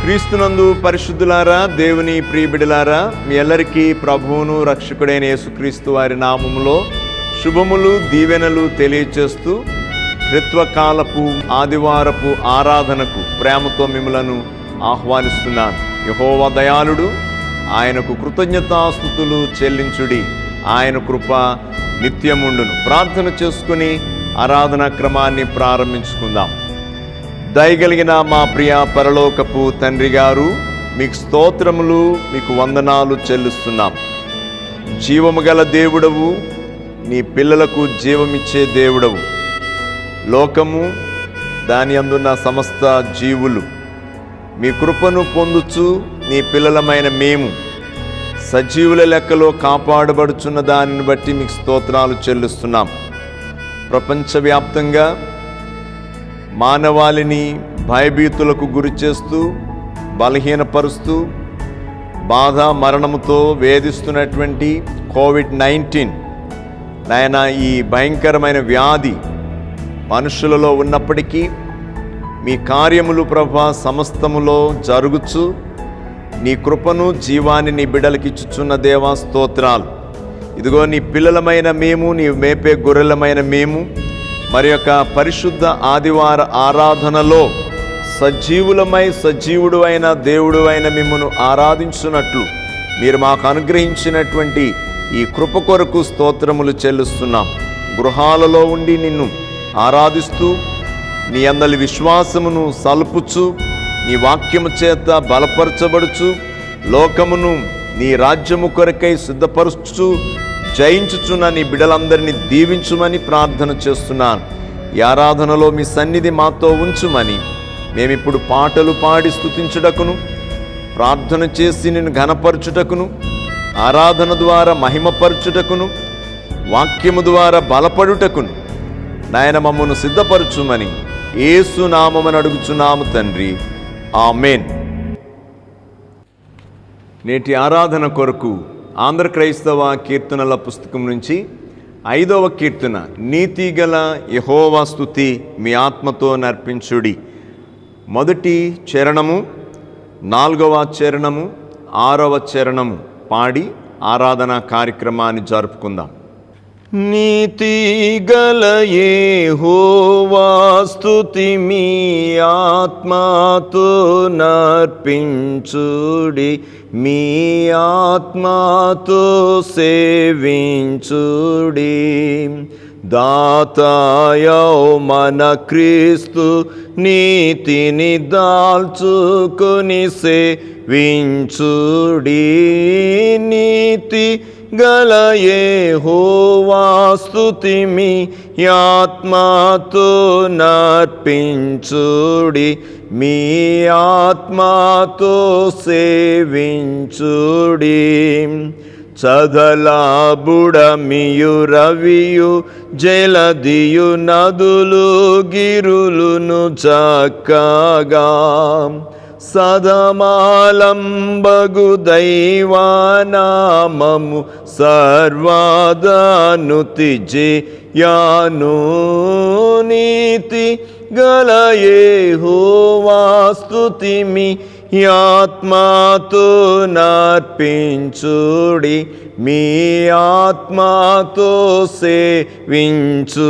క్రీస్తునందు పరిశుద్ధులారా, దేవుని ప్రియబిడలారా, మీ అందరికీ ప్రభువును రక్షకుడైన యేసుక్రీస్తు వారి నామములో శుభములు దీవెనలు తెలియచేస్తూ త్రిత్వకాలపు ఆదివారపు ఆరాధనకు ప్రేమతో మిమ్మలను ఆహ్వానిస్తున్నాను. యెహోవా దయాళుడు, ఆయనకు కృతజ్ఞతాస్తుతులు చెల్లించుడి, ఆయన కృప నిత్యముండును. ప్రార్థన చేసుకుని ఆరాధనా క్రమాన్ని ప్రారంభించుకుందాం. దయగలిగిన మా ప్రియ పరలోకపు తండ్రి గారు, మీకు స్తోత్రములు, మీకు వందనాలు చెల్లిస్తున్నాం. జీవము గల దేవుడవు, నీ పిల్లలకు జీవమిచ్చే దేవుడవు. లోకము, దాని అందున్న సమస్త జీవులు మీ కృపను పొందుచు నీ పిల్లలమైన మేము సజీవుల లెక్కలో కాపాడబడుచున్న దానిని బట్టి మీకు స్తోత్రాలు చెల్లిస్తున్నాం. ప్రపంచవ్యాప్తంగా మానవాళిని భయభీతులకు గురి చేస్తూ, బలహీనపరుస్తూ, బాధ మరణముతో వేధిస్తున్నటువంటి కోవిడ్-19 నాయన, ఈ భయంకరమైన వ్యాధి మనుషులలో ఉన్నప్పటికీ మీ కార్యములు ప్రభా సమస్తములో జరుగుచు నీ కృపను జీవాన్ని నీ బిడ్డలకిచ్చుచున్న దేవా స్తోత్రాలు. ఇదిగో నీ పిల్లలమైన మేము, నీ మేపే గొర్రెలమైన మేము మరి యొక్క పరిశుద్ధ ఆదివార ఆరాధనలో సజీవులమై సజీవుడు అయిన దేవుడు అయిన మిమ్మును ఆరాధించున్నట్లు మీరు మాకు అనుగ్రహించినటువంటి ఈ కృప కొరకు స్తోత్రములు చెల్లిస్తున్నాం. గృహాలలో ఉండి నిన్ను ఆరాధిస్తూ నీ అందలి విశ్వాసమును సల్పుచు, నీ వాక్యము చేత బలపరచబడుచు, లోకమును నీ రాజ్యము కొరకై సిద్ధపరుచు జయించుచున్న నీ బిడ్డలందరినీ దీవించుమని ప్రార్థన చేస్తున్నాను. ఈ ఆరాధనలో మీ సన్నిధి మాతో ఉంచుమని, మేమిప్పుడు పాటలు పాడి స్తుతించుటకును, ప్రార్థన చేసి నిన్ను ఘనపరచుటకును, ఆరాధన ద్వారా మహిమపరచుటకును, వాక్యము ద్వారా బలపడుటకును నాయన మమ్మను సిద్ధపరచుమని యేసు నామమున అడుగుచున్నాము తండ్రి, ఆమేన్. నేటి ఆరాధన కొరకు ఆంధ్ర క్రైస్తవ కీర్తనల పుస్తకం నుంచి 5వ కీర్తన, నీతిగల యెహోవా స్తుతి మీ ఆత్మతో నర్పించుడి. మొదటి చరణము, 4వ చరణము, 6వ చరణము పాడి ఆరాధన కార్యక్రమాన్ని జరుపుకుందాం. నీతిగల యెహోవా స్తుతి మీ ఆత్మతో నర్పించుడి, మీ ఆత్మతో సేవించుడి. దాతాయౌ మన క్రీస్తు నీతిని దాల్చుకొని సేవించుడి. నీతి గల యెహోవా స్తుతి మీ ఆత్మతో నర్పించుడి, మీ ఆత్మతో సేవించుడి. చదలాబుడమియు రవియు జలదియు నదులు గిరులును చక్కగా, సదమాలంబగు దైవానామము సర్వదానుతి జయాను. నీతి గల యెహోవా స్తుతి మీ ఆత్మతో నర్పించుడి, మీ ఆత్మతో సేవించుడి.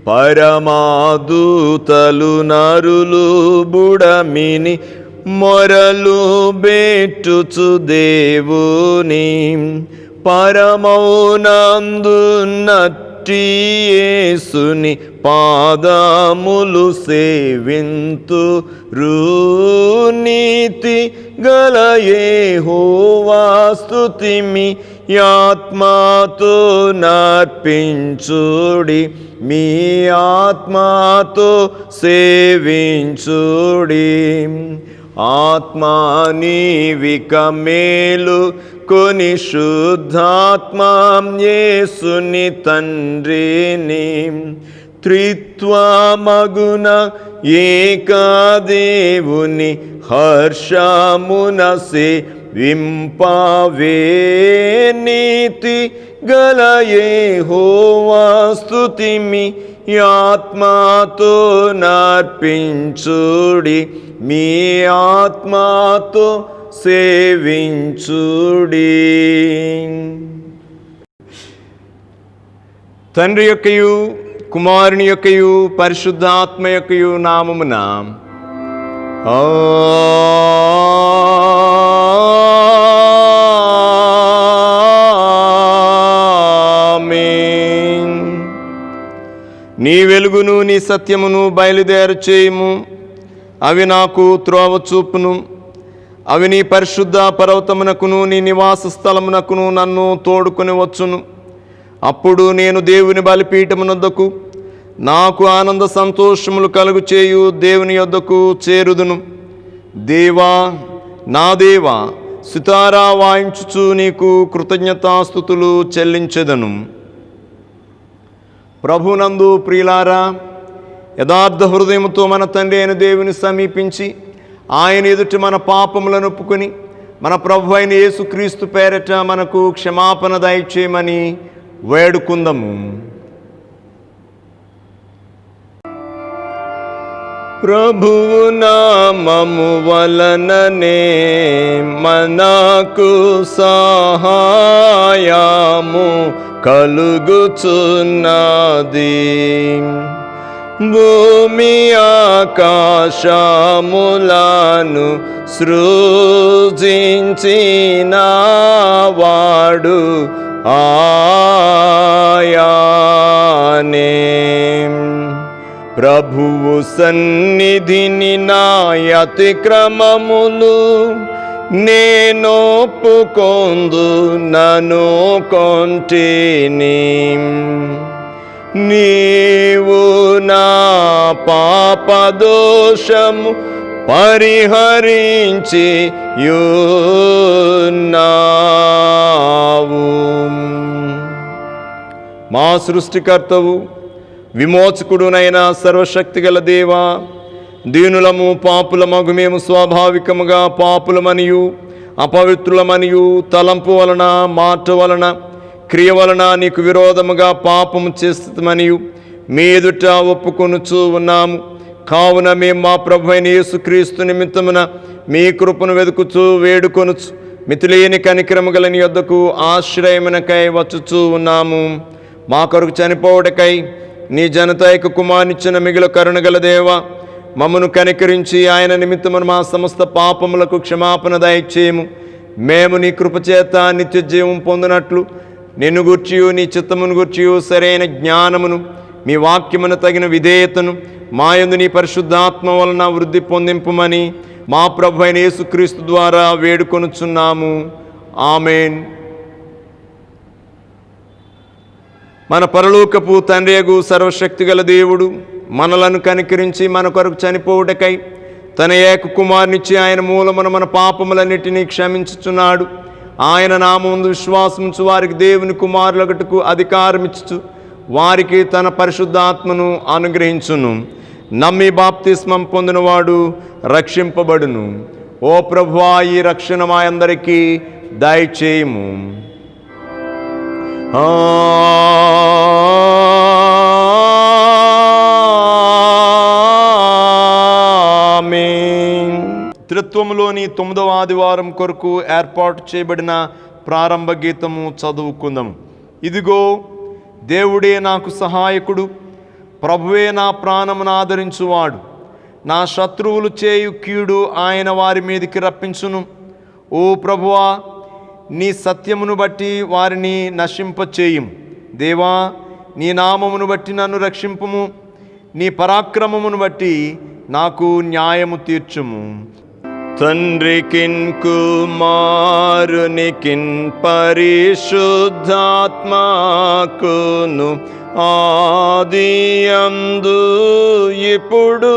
పరమాదూతలు నరులు బుడమిని మొరలు బెట్టుచు దేవుని, పరమౌనందున్నట్టి యేసుని పాదములు సేవింతురు. నీతి గల యెహోవా స్తుతి మీ ఆత్మతో నర్పించుడి, మీ ఆత్మతో సేవించుడి. ఆత్మా నీవిక మేలు కొని శుద్ధాత్మా యేసుని తండ్రిని, త్రిత్వమగున ఏకదేవుని హర్షమున సేవింపవే. నీతి గల యెహోవా స్తుతిమి ఆత్మతో నర్పించుడి, మీ ఆత్మతో సేవించుడి. తండ్రి యొక్కయు కుమారుని యొక్కయు పరిశుద్ధాత్మ యొక్కయు నామమున ఆమేన్. నీ వెలుగును నీ సత్యమును బయలుదేర చేయుము, అవి నాకు త్రోవ చూపును. అవి నీ పరిశుద్ధ పర్వతమునకును నీ నివాస స్థలమునకును నన్ను తోడుకొని వచ్చును. అప్పుడు నేను దేవుని బలిపీఠమునొద్దకు, నాకు ఆనంద సంతోషములు కలుగు చేయు దేవుని యొద్దకు చేరుదును. దేవా, నా దేవా, సితారా వాయించుచు నీకు కృతజ్ఞతాస్తుతులు చెల్లించెదను. ప్రభునందు ప్రియులారా, యథార్థ హృదయముతో మన తండ్రి అయిన దేవుని సమీపించి ఆయన ఎదుట మన పాపములను ఒప్పుకొని మన ప్రభు అయిన యేసుక్రీస్తు పేరట మనకు క్షమాపణ దయచేయమని వేడుకుందాము. ప్రభువు నామము వలననే మనకు సహాయము కలుగుచున్నది. భూమి ఆకాశములను సృజించిన వాడు ఆయనే. ప్రభువు సన్నిధిని నా అతిక్రమములు నేనొప్పుకొందు నను కొంటిని. నీవు నా పాపదోషము పరిహరించి యున్నావు. మా సృష్టికర్తవు విమోచకుడునైన సర్వశక్తిగల దేవా, దీనులము పాపులమగు మేము స్వాభావికముగా పాపులమనియు అపవిత్రులమనియు తలంపు వలన మాట వలన క్రియ వలన నీకు విరోధముగా పాపము చేస్తామనియు మీ ఎదుట ఒప్పుకొనుచూ ఉన్నాము. కావున మేము మా ప్రభు అయిన యేసుక్రీస్తు నిమిత్తమున మీ కృపను వెతుకుచూ వేడుకొనుచు మితిలేని కనికరము గల నీ యొద్దకు ఆశ్రయమునకై వచ్చుచూ ఉన్నాము. మా కొరకు చనిపోవటకై నీ జనతాయకు కుమారునిచ్చిన మిగుల కరుణగల దేవా, మమ్మను కనికరించి ఆయన నిమిత్తమున మా సమస్త పాపములకు క్షమాపణ దయచేయము. మేము నీ కృపచేత నిత్య జీవం పొందినట్లు నిన్ను గూర్చియు నీ చిత్తమును గూర్చియు సరైన జ్ఞానమును మీ వాక్యమును తగిన విధేయతను మాయందు నీ పరిశుద్ధాత్మ వలన వృద్ధి పొందింపుమని మా ప్రభు అయిన యేసుక్రీస్తు ద్వారా వేడుకొనుచున్నాము. ఆమేన్. మన పరలోకపు తండ్రియగు సర్వశక్తిగల దేవుడు మనలను కనికరించి మన కొరకు చనిపోవుటకై తన ఏక కుమారునిచ్చి ఆయన మూలమున మన పాపములన్నిటినీ క్షమించుచున్నాడు. ఆయన నామముందు విశ్వాసముంచు వారికి దేవుని కుమారులగటకు అధికారం ఇచ్చుచు వారికి తన పరిశుద్ధాత్మను అనుగ్రహించును. నమ్మి బాప్తిస్మం పొందినవాడు రక్షింపబడును. ఓ ప్రభువా, ఈ రక్షణ మా అందరికీ దయచేయము. ఆమేన్. త్రిత్వములోని 9వ ఆదివారం కొరకు ఏర్పాటు చేయబడిన ప్రారంభ గీతము చదువుకుందాము. ఇదిగో దేవుడే నాకు సహాయకుడు, ప్రభువే నా ప్రాణమును ఆదరించువాడు. నా శత్రువులు చేయు కీడు ఆయన వారి మీదికి రప్పించును. ఓ ప్రభువా, నీ సత్యమును బట్టి వారిని నశింపచేయుము. దేవా, నీ నామమును బట్టి నన్ను రక్షింపుము. నీ పరాక్రమమును బట్టి నాకు న్యాయము తీర్చుము. తండ్రికిన్ కుమారునికిన్ పరిశుద్ధాత్మకును ఆదియందు ఇప్పుడు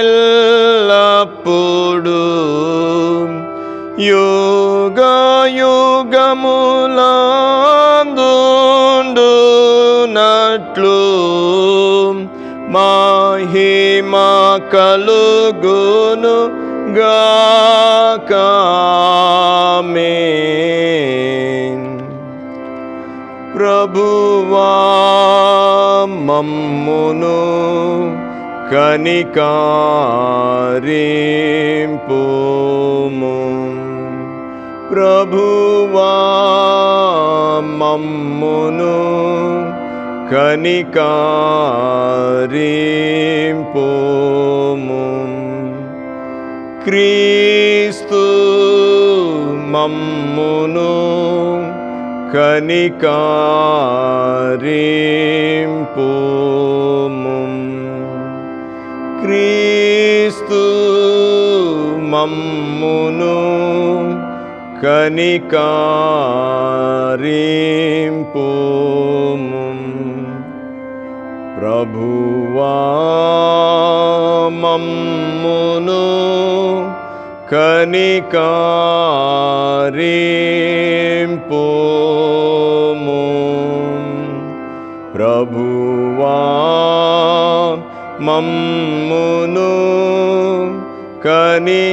ఎల్లప్పుడు యుగయుగములందుండునట్లు మహిమ కలుగును గాక. ఆమేన్. ప్రభువా మమ్మును కనికరింపుము. ప్రభువా మమ్మును కనికరింపుము. క్రీస్తు మమ్మును కనికరింపుము. క్రీస్తు మమ్మును కనికరింపుము. ప్రభువా మమ్మును కనికరింపుము. ప్రభువా మమ్మును కనికరింపుము.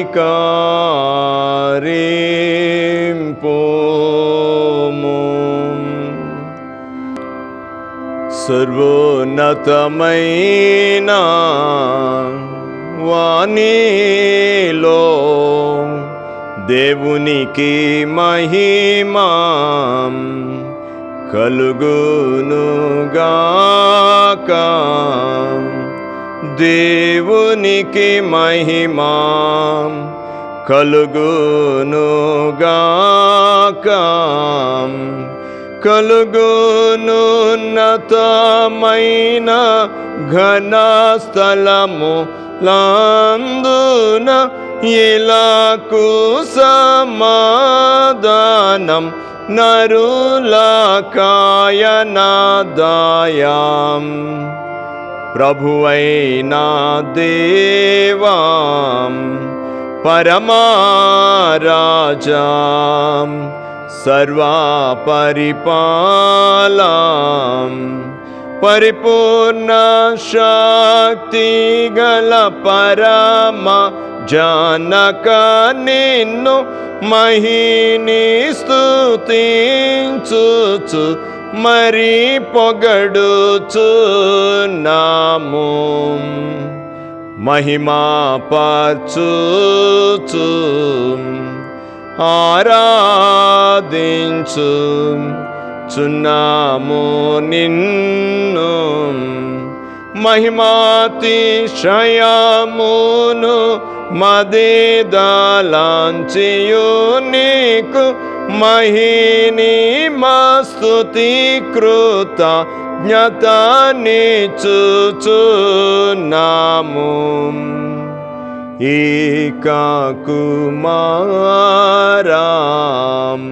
సర్వోన్నతమైన వానిలో దేవునికి మహిమా కలుగునుగాక. దేవునికి మహిమా కలుగునుగాక. కలుగునున్నతమైన ఘన స్థలము లాందున ఇలాకు సమాధానం నరులకాయనాదాయాం. ప్రభువైన దేవాం పరమారాజాం సర్వపరిపాలాం పరిపూర్ణ శక్తి గల పరమ జనక నిన్ను మహిని స్తుతించుచు మరి పొగడుచున్నాము. మహిమా పరచుచు ఆరాధించు చున్నాము నిన్ను. మహిమాతిశయమును మదిదలాంచియు నీకు మహిని మస్తుతి కృత జ్ఞతనిచుచున్నాము. ఏక కుమారాం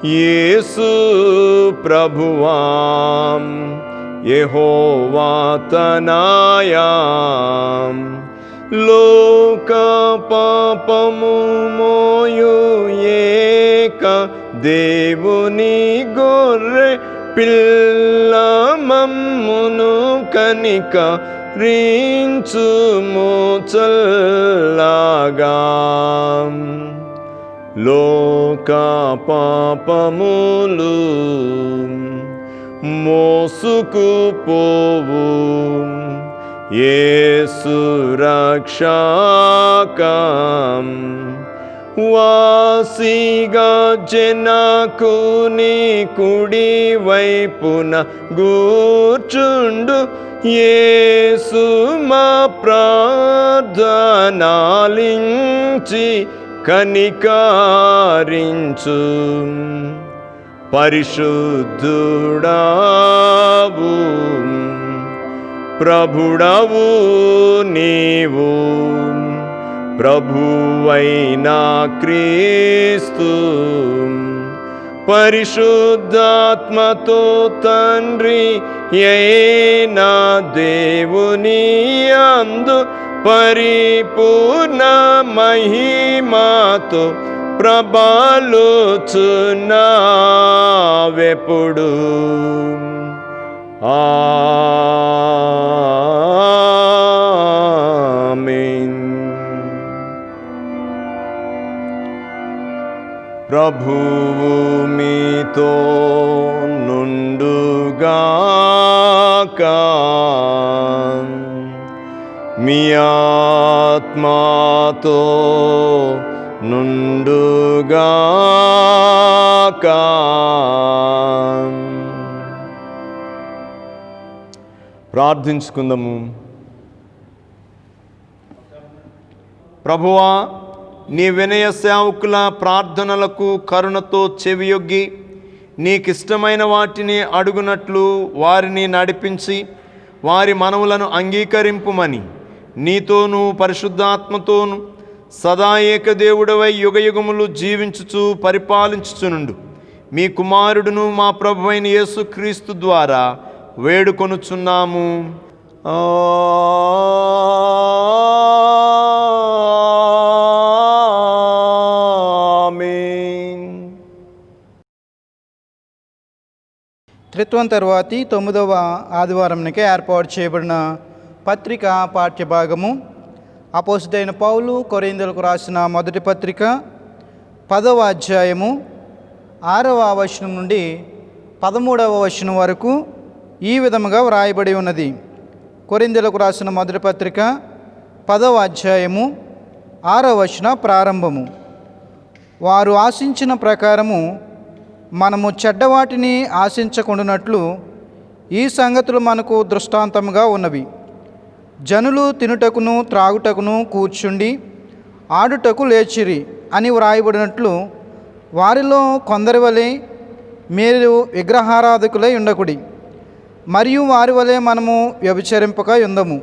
యేసు ప్రభువాం యెహోవా తనయాం లోక పాపము మోయు ఏక దేవుని గొర్రె పిల్ల మమ్మును కనికరించుము చల్లగా. లోక పాపములు మోసుకుపోవు యేసు రక్షకం. వాసిగా జనకుని కుడి వైపున గూర్చుండు యేసు మా ప్రార్థనాలించి కనికరించు. పరిశుద్ధుడావు ప్రభుడవు నీవు, ప్రభువైన క్రీస్తు పరిశుద్ధాత్మతో తండ్రి అయిన దేవుని యందు పరిపూర్ణ మహిమతో ప్రబలుచున్నావెప్పుడు. ఆమేన్. ప్రభువు మీతో నుండుగాక. మీ ఆత్మాతో నుండుగాక. ప్రార్థించుకుందాము. ప్రభువా, నీ వినయ సేవకుల ప్రార్థనలకు కరుణతో చెవియొగ్గి నీకిష్టమైన వాటిని అడుగునట్లు వారిని నడిపించి వారి మనవులను అంగీకరింపుమని నీతోనూ పరిశుద్ధాత్మతోనూ సదా ఏకదేవుడవై యుగయుగములు జీవించుచు పరిపాలించుచునుండు మీ కుమారుడును మా ప్రభువైన యేసుక్రీస్తు ద్వారా వేడుకొనుచున్నాము. త్రిత్వం తర్వాతి 9వ ఆదివారంకి ఏర్పాటు చేయబడిన పత్రిక పాఠ్యభాగము అపోస్తలుడైన పౌలు కొరింథీయులకు రాసిన మొదటి పత్రిక 10వ అధ్యాయము 6వ వచనం నుండి 13వ వచనం వరకు ఈ విధముగా వ్రాయబడి ఉన్నది. కొరింథీయులకు రాసిన మొదటి పత్రిక 10వ అధ్యాయము 6వ వచనం ప్రారంభము. వారు ఆశించిన ప్రకారము మనము చెడ్డవాటిని ఆశించకుండానట్లు ఈ సంగతులు మనకు దృష్టాంతముగా ఉన్నవి. జనులు తినుటకును త్రాగుటకును కూర్చుండి ఆడుటకు లేచిరి అని వ్రాయబడినట్లు వారిలో కొందరి వలె మీరు విగ్రహారాధకులై ఉండకుడి, మరియు వారి వలె మనము వ్యభిచరింపక యుందము.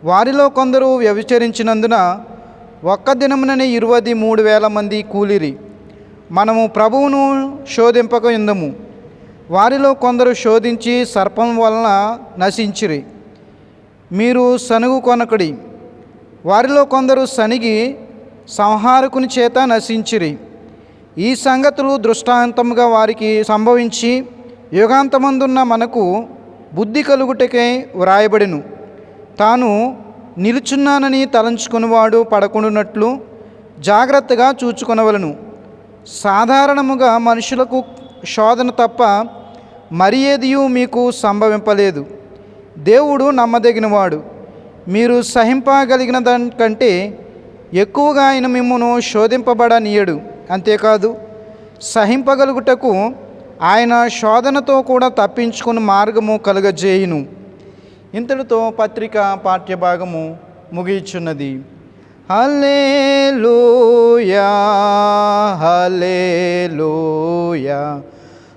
వారిలో కొందరు వ్యభిచరించినందున ఒక్క దినముననే 23,000 మంది కూలిరి. మనము ప్రభువును శోధింపక యుందము. వారిలో కొందరు శోధించి సర్పం వలన నశించిరి. మీరు సనుగు కొనకుడి. వారిలో కొందరు సనిగి సంహారకుని చేత నశించిరి. ఈ సంగతులు దృష్టాంతముగా వారికి సంభవించి యుగాంతమందున్న మనకు బుద్ధి కలుగుటకై వ్రాయబడిను. తాను నిలుచున్నానని తలంచుకునివాడు పడకుండునట్లు జాగ్రత్తగా చూచుకొనవలను. సాధారణముగా మనుషులకు శోధన తప్ప మరి ఏదియూ మీకు సంభవింపలేదు. దేవుడు నమ్మదగినవాడు. మీరు సహింపగలిగిన దానికంటే ఎక్కువగా ఆయన మిమ్మును శోధింపబడనీయడు. అంతేకాదు, సహింపగలుగుటకు ఆయన శోధనతో కూడా తప్పించుకుని మార్గము కలుగజేయును. ఇంతటితో పత్రిక పాఠ్యభాగము ముగియుచున్నది. హల్లెలూయా, హల్లెలూయా,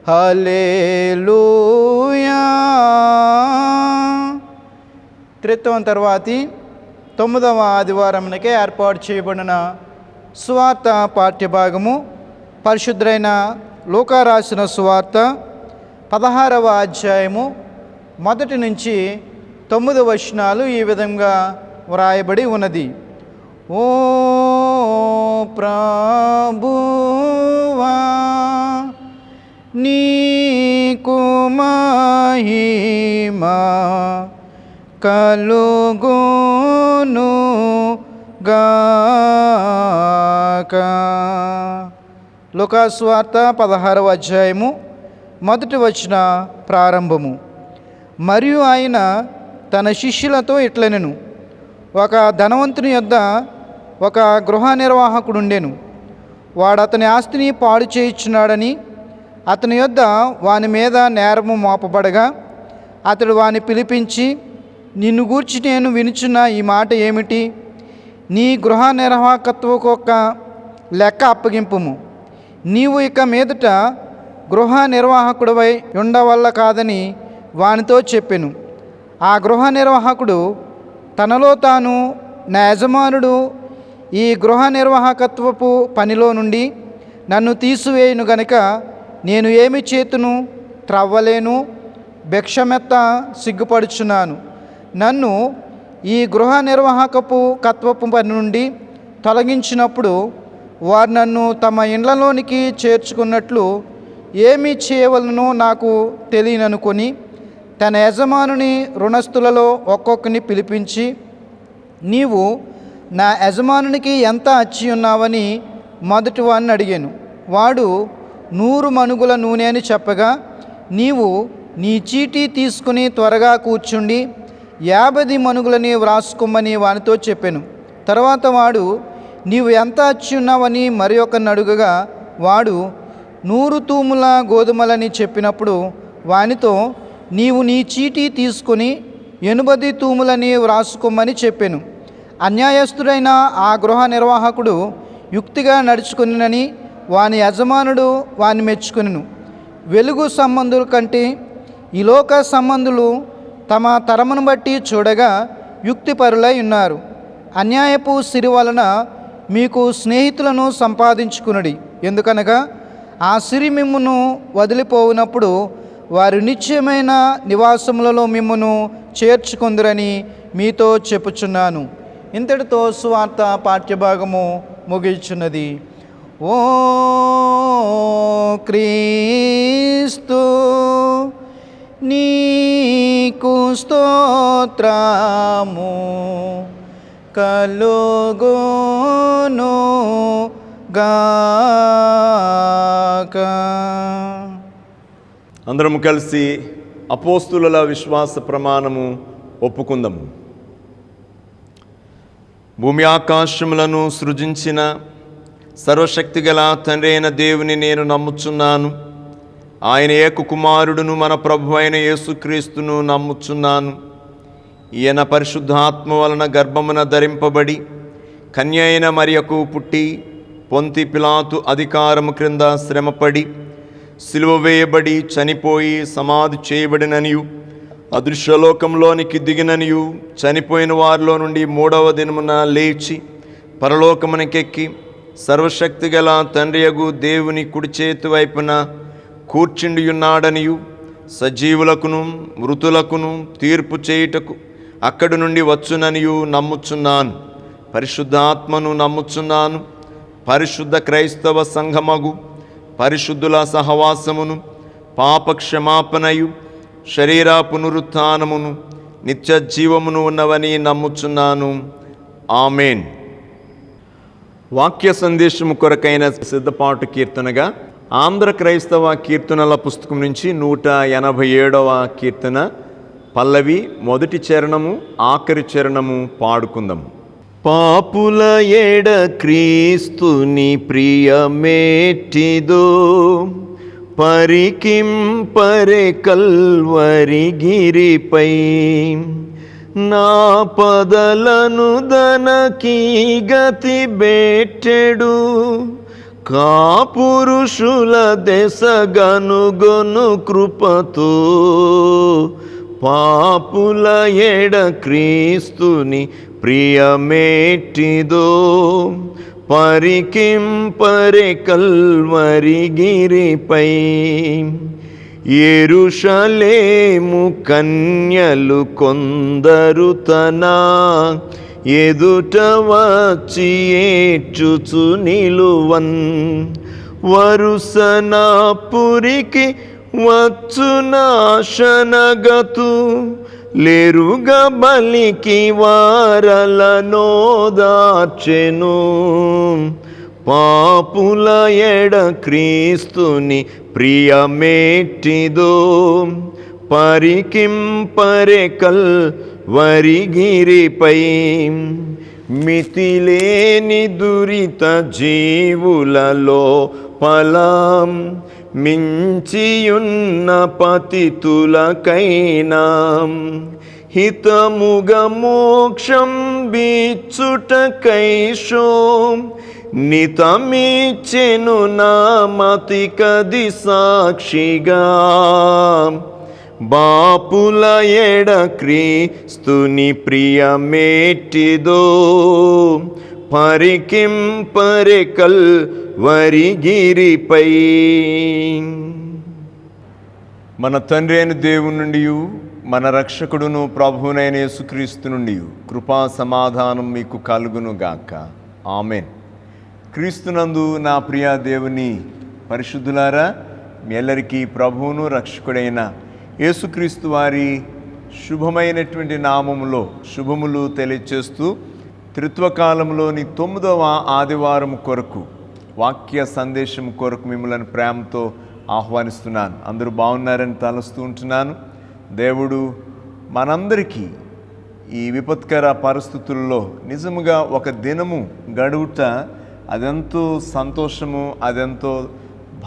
హల్లెలూయా. త్రిత్వం తర్వాతి 9వ ఆదివారంకే ఏర్పాటు చేయబడిన సువార్త పాఠ్యభాగము పరిశుద్ధుడైన లూకా రాసిన సువార్త 16వ అధ్యాయము 1 నుంచి 9 వచనాలు ఈ విధంగా వ్రాయబడి ఉన్నది. ఓ ప్రభువా, నీకు మహిమా కలుగును గాక. లూకా సువార్త 16వ అధ్యాయము 1 వచన ప్రారంభము. మరియు ఆయన తన శిష్యులతో ఇట్లనెను, ఒక ధనవంతుని యొద్ద ఒక గృహ నిర్వాహకుడు ఉండెను. వాడు అతని ఆస్తిని పాడు చేయించున్నాడని అతని యొద్ద వాని మీద నేరము మోపబడగా అతడు వాని పిలిపించి, నిన్ను గూర్చి నేను వినుచున్న ఈ మాట ఏమిటి? నీ గృహ నిర్వాహకత్వకు ఒక లెక్క అప్పగింపుము. నీవు ఇక మీదట గృహ నిర్వాహకుడివై ఉండవల్ల కాదని వానితో చెప్పెను. ఆ గృహ నిర్వాహకుడు తనలో తాను, నా యజమానుడు ఈ గృహ నిర్వాహకత్వపు పనిలో నుండి నన్ను తీసివేయును గనుక నేను ఏమి చేతును? త్రవ్వలేను, భిక్షమెత్త సిగ్గుపడుచున్నాను. నన్ను ఈ గృహ నిర్వాహకపు కత్వపు పని నుండి తొలగించినప్పుడు వారు నన్ను తమ ఇండ్లలోనికి చేర్చుకున్నట్లు ఏమి చేయవలనో నాకు తెలియననుకొని తన యజమానుని రుణస్థులలో ఒక్కొక్కరిని పిలిపించి, నీవు నా యజమానునికి ఎంత అచ్చి ఉన్నావని మొదటి వాడిని అడిగాను. వాడు 100 మణుగుల నూనె అని చెప్పగా, నీవు నీ చీటీ తీసుకుని త్వరగా కూర్చుండి 50 మణుగులని వ్రాసుకోమని వానితో చెప్పాను. తర్వాత వాడు, నీవు ఎంత అచ్చున్నావని మరి ఒకరిని అడుగగా వాడు 100 తూముల గోధుమలని చెప్పినప్పుడు వానితో, నీవు నీ చీటీ తీసుకుని 80 తూములని వ్రాసుకోమని చెప్పాను. అన్యాయస్తుడైన ఆ గృహ నిర్వాహకుడు యుక్తిగా నడుచుకునినని వాని యజమానుడు వాని మెచ్చుకొనెను. వెలుగు సంబంధుల కంటే ఈ లోక సంబంధులు తమ తరమును బట్టి చూడగా యుక్తిపరులై ఉన్నారు. అన్యాయపు సిరి వలన మీకు స్నేహితులను సంపాదించుకునుడి. ఎందుకనగా ఆ సిరి మిమ్మును వదిలిపోవునప్పుడు వారి నిశ్చయమైన నివాసములలో మిమ్మును చేర్చుకొందురని మీతో చెప్పుచున్నాను. ఇంతటితో సువార్త పాఠ్యభాగము ముగిచున్నది. ఓ క్రీస్తు నీకు స్తోత్రము కలుగును గాక. అందరం కలిసి అపోస్తుల విశ్వాస ప్రమాణము ఒప్పుకుందాము. భూమి ఆకాశములను సృజించిన సర్వశక్తిగల తండ్రి అయిన దేవుని నేను నమ్ముచున్నాను. ఆయన ఏక కుమారుడును మన ప్రభు అయిన యేసుక్రీస్తును నమ్ముచున్నాను. ఈయన పరిశుద్ధాత్మ వలన గర్భమున ధరింపబడి కన్య అయిన మరియకు పుట్టి పొంతి పిలాతు అధికారము క్రింద శ్రమపడి సిలువ వేయబడి చనిపోయి సమాధి చేయబడిననియు అదృశ్యలోకంలోనికి దిగిననియు చనిపోయిన వారిలో నుండి 3వ దినమున లేచి పరలోకమునకెక్కి సర్వశక్తిగల తండ్రియగు దేవుని కుడి చేతి వైపున కూర్చుండియున్నాడనియు సజీవులకును మృతులకును తీర్పు చేయుటకు అక్కడి నుండి వచ్చుననియు నమ్ముచున్నాను. పరిశుద్ధాత్మను నమ్ముచున్నాను. పరిశుద్ధ క్రైస్తవ సంఘమగు పరిశుద్ధుల సహవాసమును పాపక్షమాపణయు శరీర పునరుత్థానమును నిత్య జీవమును ఉన్నవని నమ్ముచున్నాను. ఆమెన్. వాక్య సందేశము కొరకైన సిద్ధపాటు కీర్తనగా ఆంధ్ర క్రైస్తవ కీర్తనల పుస్తకం నుంచి 187వ కీర్తన పల్లవి మొదటి చరణము ఆఖరి చరణము పాడుకుందాం. పాపుల ఎడ క్రీస్తుని ప్రియమేటిదో పరికింపరే కల్వరి గిరిపై నా పదలను దనకి గతి బెట్టెడు కాపురుషుల దెసగనుగొను కృపతో పాపుల ఎడ క్రీస్తుని ప్రియమేటిదో పరికింపరే కల్వరి గిరిపై యెరూషలేము కన్యలు కొందరు తన ఎదుట వచ్చి ఏడ్చుచు నిలువన్ వరుసన పురికి వచ్చు నాశనగతు లేరుగ బలికి వారలనోదార్చెను పాపుల ఎడ క్రీస్తుని ప్రియమేటిదో పరికింపరే కల్వరి గిరిపై మితిలేని దురిత జీవులలో పలాం మించియున్న పతితులకైనా హితముగ మోక్షం బిచ్చుటకైషో నితమిచ్చెను నా మతికది సాక్షిగా బాపుల ఎడ క్రీస్తుని ప్రియమేటిదో పరికింపరే కల్వరి గిరిపై. మన తండ్రి అయిన దేవుని నుండి మన రక్షకుడును ప్రభువునైన యేసుక్రీస్తు నుండి కృపా సమాధానం మీకు కలుగును గాక. ఆమెన్. క్రీస్తునందు నా ప్రియ దేవుని పరిశుద్ధులారా, మీ అందరికీ ప్రభువును రక్షకుడైన యేసుక్రీస్తు వారి శుభమైనటువంటి నామములో శుభములు తెలియచేస్తూ త్రిత్వకాలంలోని 9వ ఆదివారం కొరకు వాక్య సందేశం కొరకు మిమ్మల్ని ప్రేమతో ఆహ్వానిస్తున్నాను. అందరూ బాగున్నారని తలుస్తూ ఉంటున్నాను. దేవుడు మనందరికీ ఈ విపత్కర పరిస్థితుల్లో నిజముగా ఒక దినము గడువుట అదెంతో సంతోషము, అదెంతో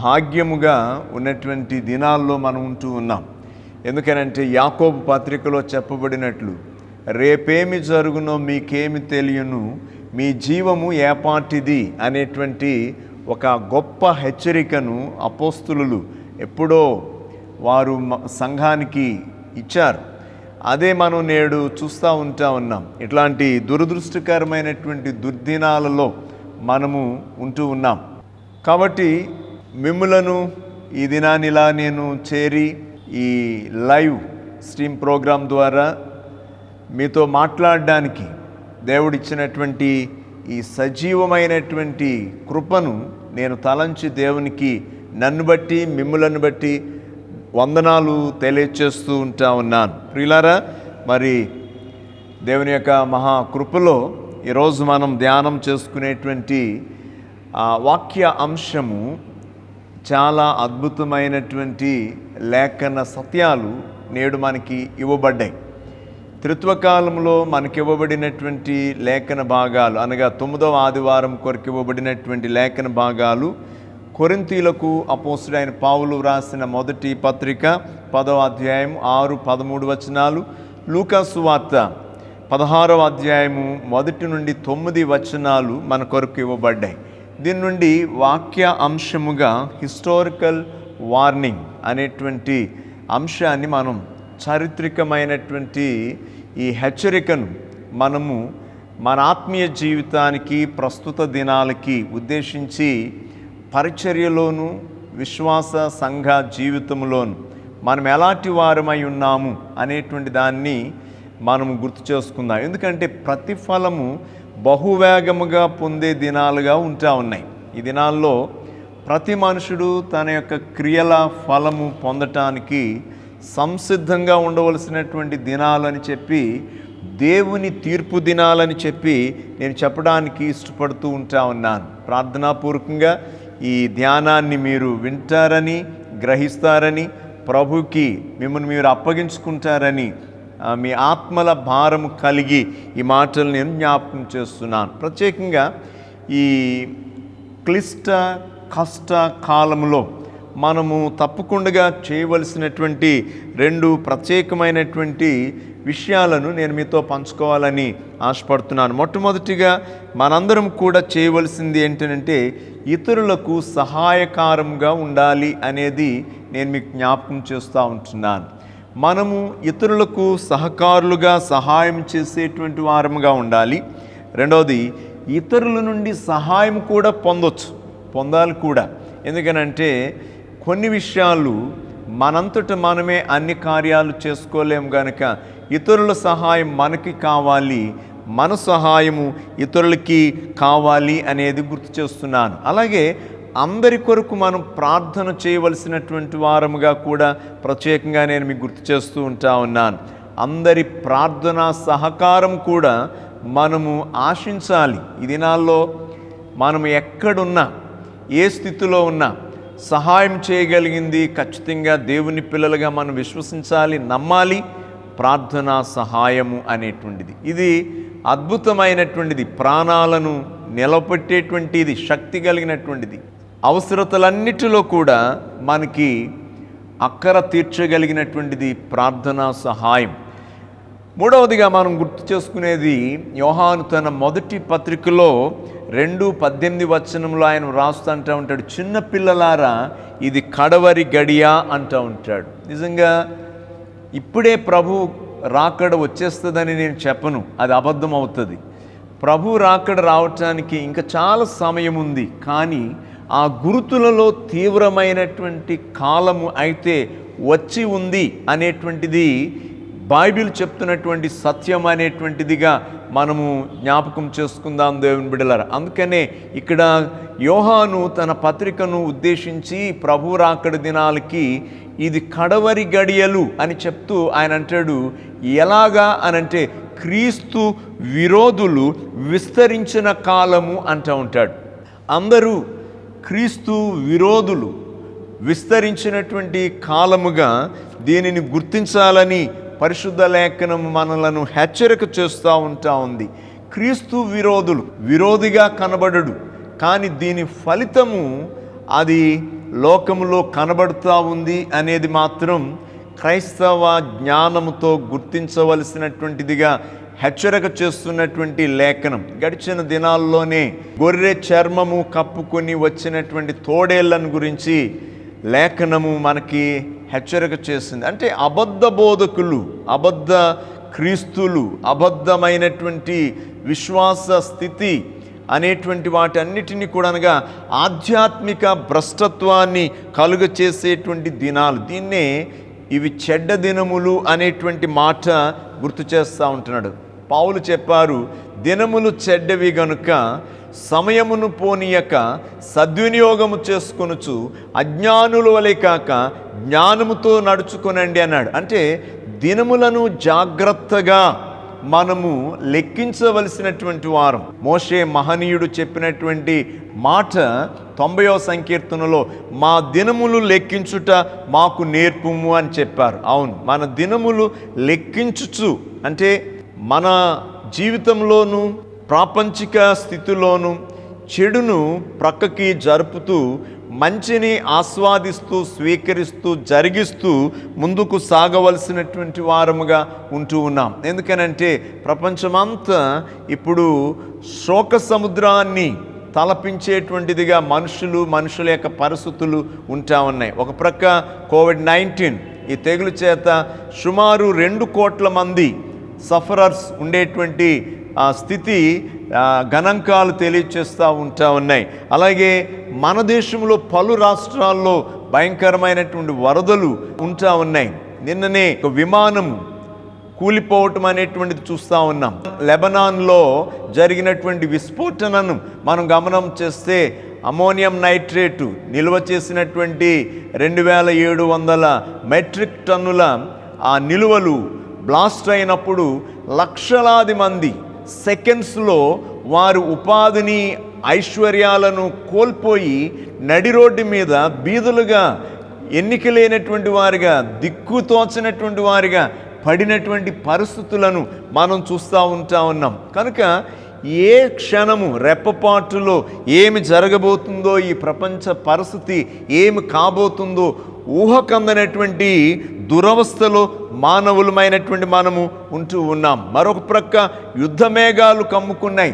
భాగ్యముగా ఉన్నటువంటి దినాల్లో మనం ఉంటూ ఉన్నాం. ఎందుకనంటే యాకోబు పత్రికలో చెప్పబడినట్లు, రేపేమి జరుగునో మీకేమి తెలియను, మీ జీవము ఏపాటిది అనేటువంటి ఒక గొప్ప హెచ్చరికను అపోస్తులు ఎప్పుడో వారు సంఘానికి ఇచ్చారు. అదే మనం నేడు చూస్తూ ఉన్నాం. ఇట్లాంటి దురదృష్టకరమైనటువంటి దుర్దినాలలో మనము ఉంటూ ఉన్నాం. కాబట్టి మిమ్ములను ఈ దినాన్ని ఇలా నేను చేరి ఈ లైవ్ స్ట్రీమ్ ప్రోగ్రాం ద్వారా మీతో మాట్లాడడానికి దేవుడిచ్చినటువంటి ఈ సజీవమైనటువంటి కృపను నేను తలంచి దేవునికి నన్ను బట్టి మిమ్ములను బట్టి వందనాలు తెలియచేస్తూ ఉన్నాను. ప్రియులారా, మరి దేవుని యొక్క మహాకృపలో ఈరోజు మనం ధ్యానం చేసుకునేటువంటి వాక్య అంశము చాలా అద్భుతమైనటువంటి లేఖన సత్యాలు నేడు మనకి ఇవ్వబడ్డాయి. త్రిత్వకాలంలో మనకి ఇవ్వబడినటువంటి లేఖన భాగాలు అనగా 9వ ఆదివారం కొరకు ఇవ్వబడినటువంటి లేఖన భాగాలు కొరింథీయులకు అపోస్తుడైన పౌలు వ్రాసిన మొదటి పత్రిక 10వ అధ్యాయం 6-13 వచనాలు, లూకా సువార్త 16వ అధ్యాయము 1 నుండి 9 వచనాలు మన కొరకు ఇవ్వబడ్డాయి. దీని నుండి వాక్య అంశముగా హిస్టారికల్ వార్నింగ్ అనేటువంటి అంశాన్ని మనం చారిత్రకమైనటువంటి ఈ హెచ్చరికను మనము మన ఆత్మీయ జీవితానికి ప్రస్తుత దినాలకి ఉద్దేశించి పరిచర్యలోను విశ్వాస సంఘ జీవితంలోను మనం ఎలాంటి వారమై ఉన్నాము అనేటువంటి దాన్ని మనము గుర్తు చేసుకుందాం. ఎందుకంటే ప్రతిఫలము బహువేగముగా పొందే దినాలుగా ఉంటా ఉన్నాయి. ఈ దినాల్లో ప్రతి మనుషుడు తన యొక్క క్రియల ఫలము పొందటానికి సంసిద్ధంగా ఉండవలసినటువంటి దినాలని చెప్పి, దేవుని తీర్పు దినాలని చెప్పి నేను చెప్పడానికి ఇష్టపడుతూ ఉన్నాను. ప్రార్థనాపూర్వకంగా ఈ ధ్యానాన్ని మీరు వింటారని, గ్రహిస్తారని, ప్రభుకి మిమ్మల్ని మీరు అప్పగించుకుంటారని, మీ ఆత్మల భారము కలిగి ఈ మాటలు నేను జ్ఞాపకం చేస్తున్నాను. ప్రత్యేకంగా ఈ క్లిష్ట కష్ట కాలంలో మనము తప్పకుండా చేయవలసినటువంటి 2 ప్రత్యేకమైనటువంటి విషయాలను నేను మీతో పంచుకోవాలని ఆశపడుతున్నాను. మొట్టమొదటిగా మనందరం కూడా చేయవలసింది ఏంటంటే ఇతరులకు సహాయకారంగా ఉండాలి అనేది నేను మీకు జ్ఞాపకం చేస్తూ ఉంటున్నాను. మనము ఇతరులకు సహకారులుగా సహాయం చేసేటువంటి వారముగా ఉండాలి. రెండవది, ఇతరుల నుండి సహాయం కూడా పొందాలి కూడా. ఎందుకనంటే కొన్ని విషయాలు మనంతట మనమే అన్ని కార్యాలు చేసుకోలేము గనుక ఇతరుల సహాయం మనకి కావాలి, మన సహాయము ఇతరులకి కావాలి అనేది గుర్తు చేస్తున్నాను. అలాగే అందరి కొరకు మనం ప్రార్థన చేయవలసినటువంటి వారముగా కూడా ప్రత్యేకంగా నేను మీకు గుర్తు చేస్తూ ఉన్నాను. అందరి ప్రార్థనా సహకారం కూడా మనము ఆశించాలి. ఈ దినాల్లో మనం ఎక్కడున్నా, ఏ స్థితిలో ఉన్నా సహాయం చేయగలిగింది ఖచ్చితంగా దేవుని పిల్లలుగా మనం విశ్వసించాలి, నమ్మాలి. ప్రార్థనా సహాయము అనేటువంటిది ఇది అద్భుతమైనటువంటిది, ప్రాణాలను నిలబెట్టేటువంటిది, శక్తి కలిగినటువంటిది. అవసరతలన్నిటిలో కూడా మనకి అక్కర తీర్చగలిగినటువంటిది ప్రార్థనా సహాయం. మూడవదిగా మనం గుర్తు చేసుకునేది యోహాను తన మొదటి పత్రికలో 2:18 వచనంలో ఆయన వ్రాస్తుంటూ ఉంటాడు, చిన్న పిల్లలారా ఇది కడవరి గడియ అంటూ ఉంటాడు. నిజంగా ఇప్పుడే ప్రభు రాకడ వచ్చేస్తుందని నేను చెప్పను, అది అబద్ధం అవుతుంది. ప్రభు రాకడ రావటానికి ఇంకా చాలా సమయం ఉంది. కానీ ఆ గుర్తులలో తీవ్రమైనటువంటి కాలము అయితే వచ్చి ఉంది అనేటువంటిది బైబిల్ చెప్తున్నటువంటి సత్యం అనేటువంటిదిగా మనము జ్ఞాపకం చేసుకుందాం దేవుని బిడ్డలారా. అందుకనే ఇక్కడ యోహాను తన పత్రికను ఉద్దేశించి ప్రభు రాకడ దినాలకి ఇది కడవరి గడియలు అని చెప్తూ ఆయన అంటాడు. ఎలాగా అనంటే క్రీస్తు విరోధులు విస్తరించిన కాలము అంటూ ఉంటాడు. అందరూ క్రీస్తు విరోధులు విస్తరించినటువంటి కాలముగా దీనిని గుర్తించాలని పరిశుద్ధ లేఖనం మనలను హెచ్చరిక చేస్తూ ఉంటా ఉంది. క్రీస్తు విరోధిగా కనబడడు, కానీ దీని ఫలితము అది లోకములో కనబడుతూ ఉంది అనేది మాత్రం క్రైస్తవ జ్ఞానముతో గుర్తించవలసినటువంటిదిగా హెచ్చరిక చేస్తున్నటువంటి లేఖనం. గడిచిన దినాల్లోనే గొర్రె చర్మము కప్పుకొని వచ్చినటువంటి తోడేళ్లను గురించి లేఖనము మనకి హెచ్చరిక చేసింది. అంటే అబద్ధ బోధకులు, అబద్ధ క్రీస్తులు, అబద్ధమైనటువంటి విశ్వాస స్థితి అనేటువంటి వాటన్నిటినీ కూడా అనగా ఆధ్యాత్మిక భ్రష్టత్వాన్ని కలుగ చేసేటువంటి దినాలు. దీన్నే ఇవి చెడ్డ దినములు అనేటువంటి మాట గుర్తు చేస్తూ ఉంటున్నాడు. పౌలు చెప్పారు, దినములు చెడ్డవి గనుక సమయమును పోనీయక సద్వినియోగము చేసుకొనుచు అజ్ఞానుల వలె కాక జ్ఞానముతో నడుచుకొనండి అన్నాడు. అంటే దినములను జాగ్రత్తగా మనము లెక్కించవలసినటువంటి వారం. మోషే మహనీయుడు చెప్పినటువంటి మాట 90వ సంకీర్తనలో, మా దినములు లెక్కించుట మాకు నేర్పుము అని చెప్పారు. అవును, మన దినములు లెక్కించుచు అంటే మన జీవితంలోనూ ప్రాపంచిక స్థితిలోనూ చెడును ప్రక్కకి జరుపుతూ మంచిని ఆస్వాదిస్తూ స్వీకరిస్తూ జరిగిస్తూ ముందుకు సాగవలసినటువంటి వారముగా ఉంటూ ఉన్నాం. ఎందుకనంటే ప్రపంచమంతా ఇప్పుడు శోక సముద్రాన్ని తలపించేటువంటిదిగా మనుషుల యొక్క పరిస్థితులు ఉంటా ఉన్నాయి. ఒక ప్రక్క కోవిడ్-19 ఈ తెగులు చేత సుమారు 2 కోట్ల మంది సఫరర్స్ ఉండేటువంటి స్థితి గణాంకాలు తెలియచేస్తూ ఉంటా ఉన్నాయి. అలాగే మన దేశంలో పలు రాష్ట్రాల్లో భయంకరమైనటువంటి వరదలు ఉంటా ఉన్నాయి. నిన్ననే ఒక విమానం కూలిపోవటం అనేటువంటిది చూస్తూ ఉన్నాం. లెబనాన్లో జరిగినటువంటి విస్ఫోటనను మనం గమనం చేస్తే అమోనియం నైట్రేటు నిల్వ చేసినటువంటి 2700 మెట్రిక్ టన్నుల ఆ నిలువలు బ్లాస్ట్ అయినప్పుడు లక్షలాది మంది సెకండ్స్లో వారు ఉపాధిని ఐశ్వర్యాలను కోల్పోయి నడి రోడ్డు మీద బీదులుగా ఎన్నికలేనటువంటి వారిగా దిక్కుతోచనటువంటి వారిగా పడినటువంటి పరిస్థితులను మనం చూస్తూ ఉన్నాం. కనుక ఏ క్షణము రెప్పపాటులో ఏమి జరగబోతుందో, ఈ ప్రపంచ పరిస్థితి ఏమి కాబోతుందో ఊహకందనటువంటి దురవస్థలో మానవులమైనటువంటి మనము ఉంటూ ఉన్నాం. మరొక ప్రక్క యుద్ధ మేఘాలు కమ్ముకున్నాయి.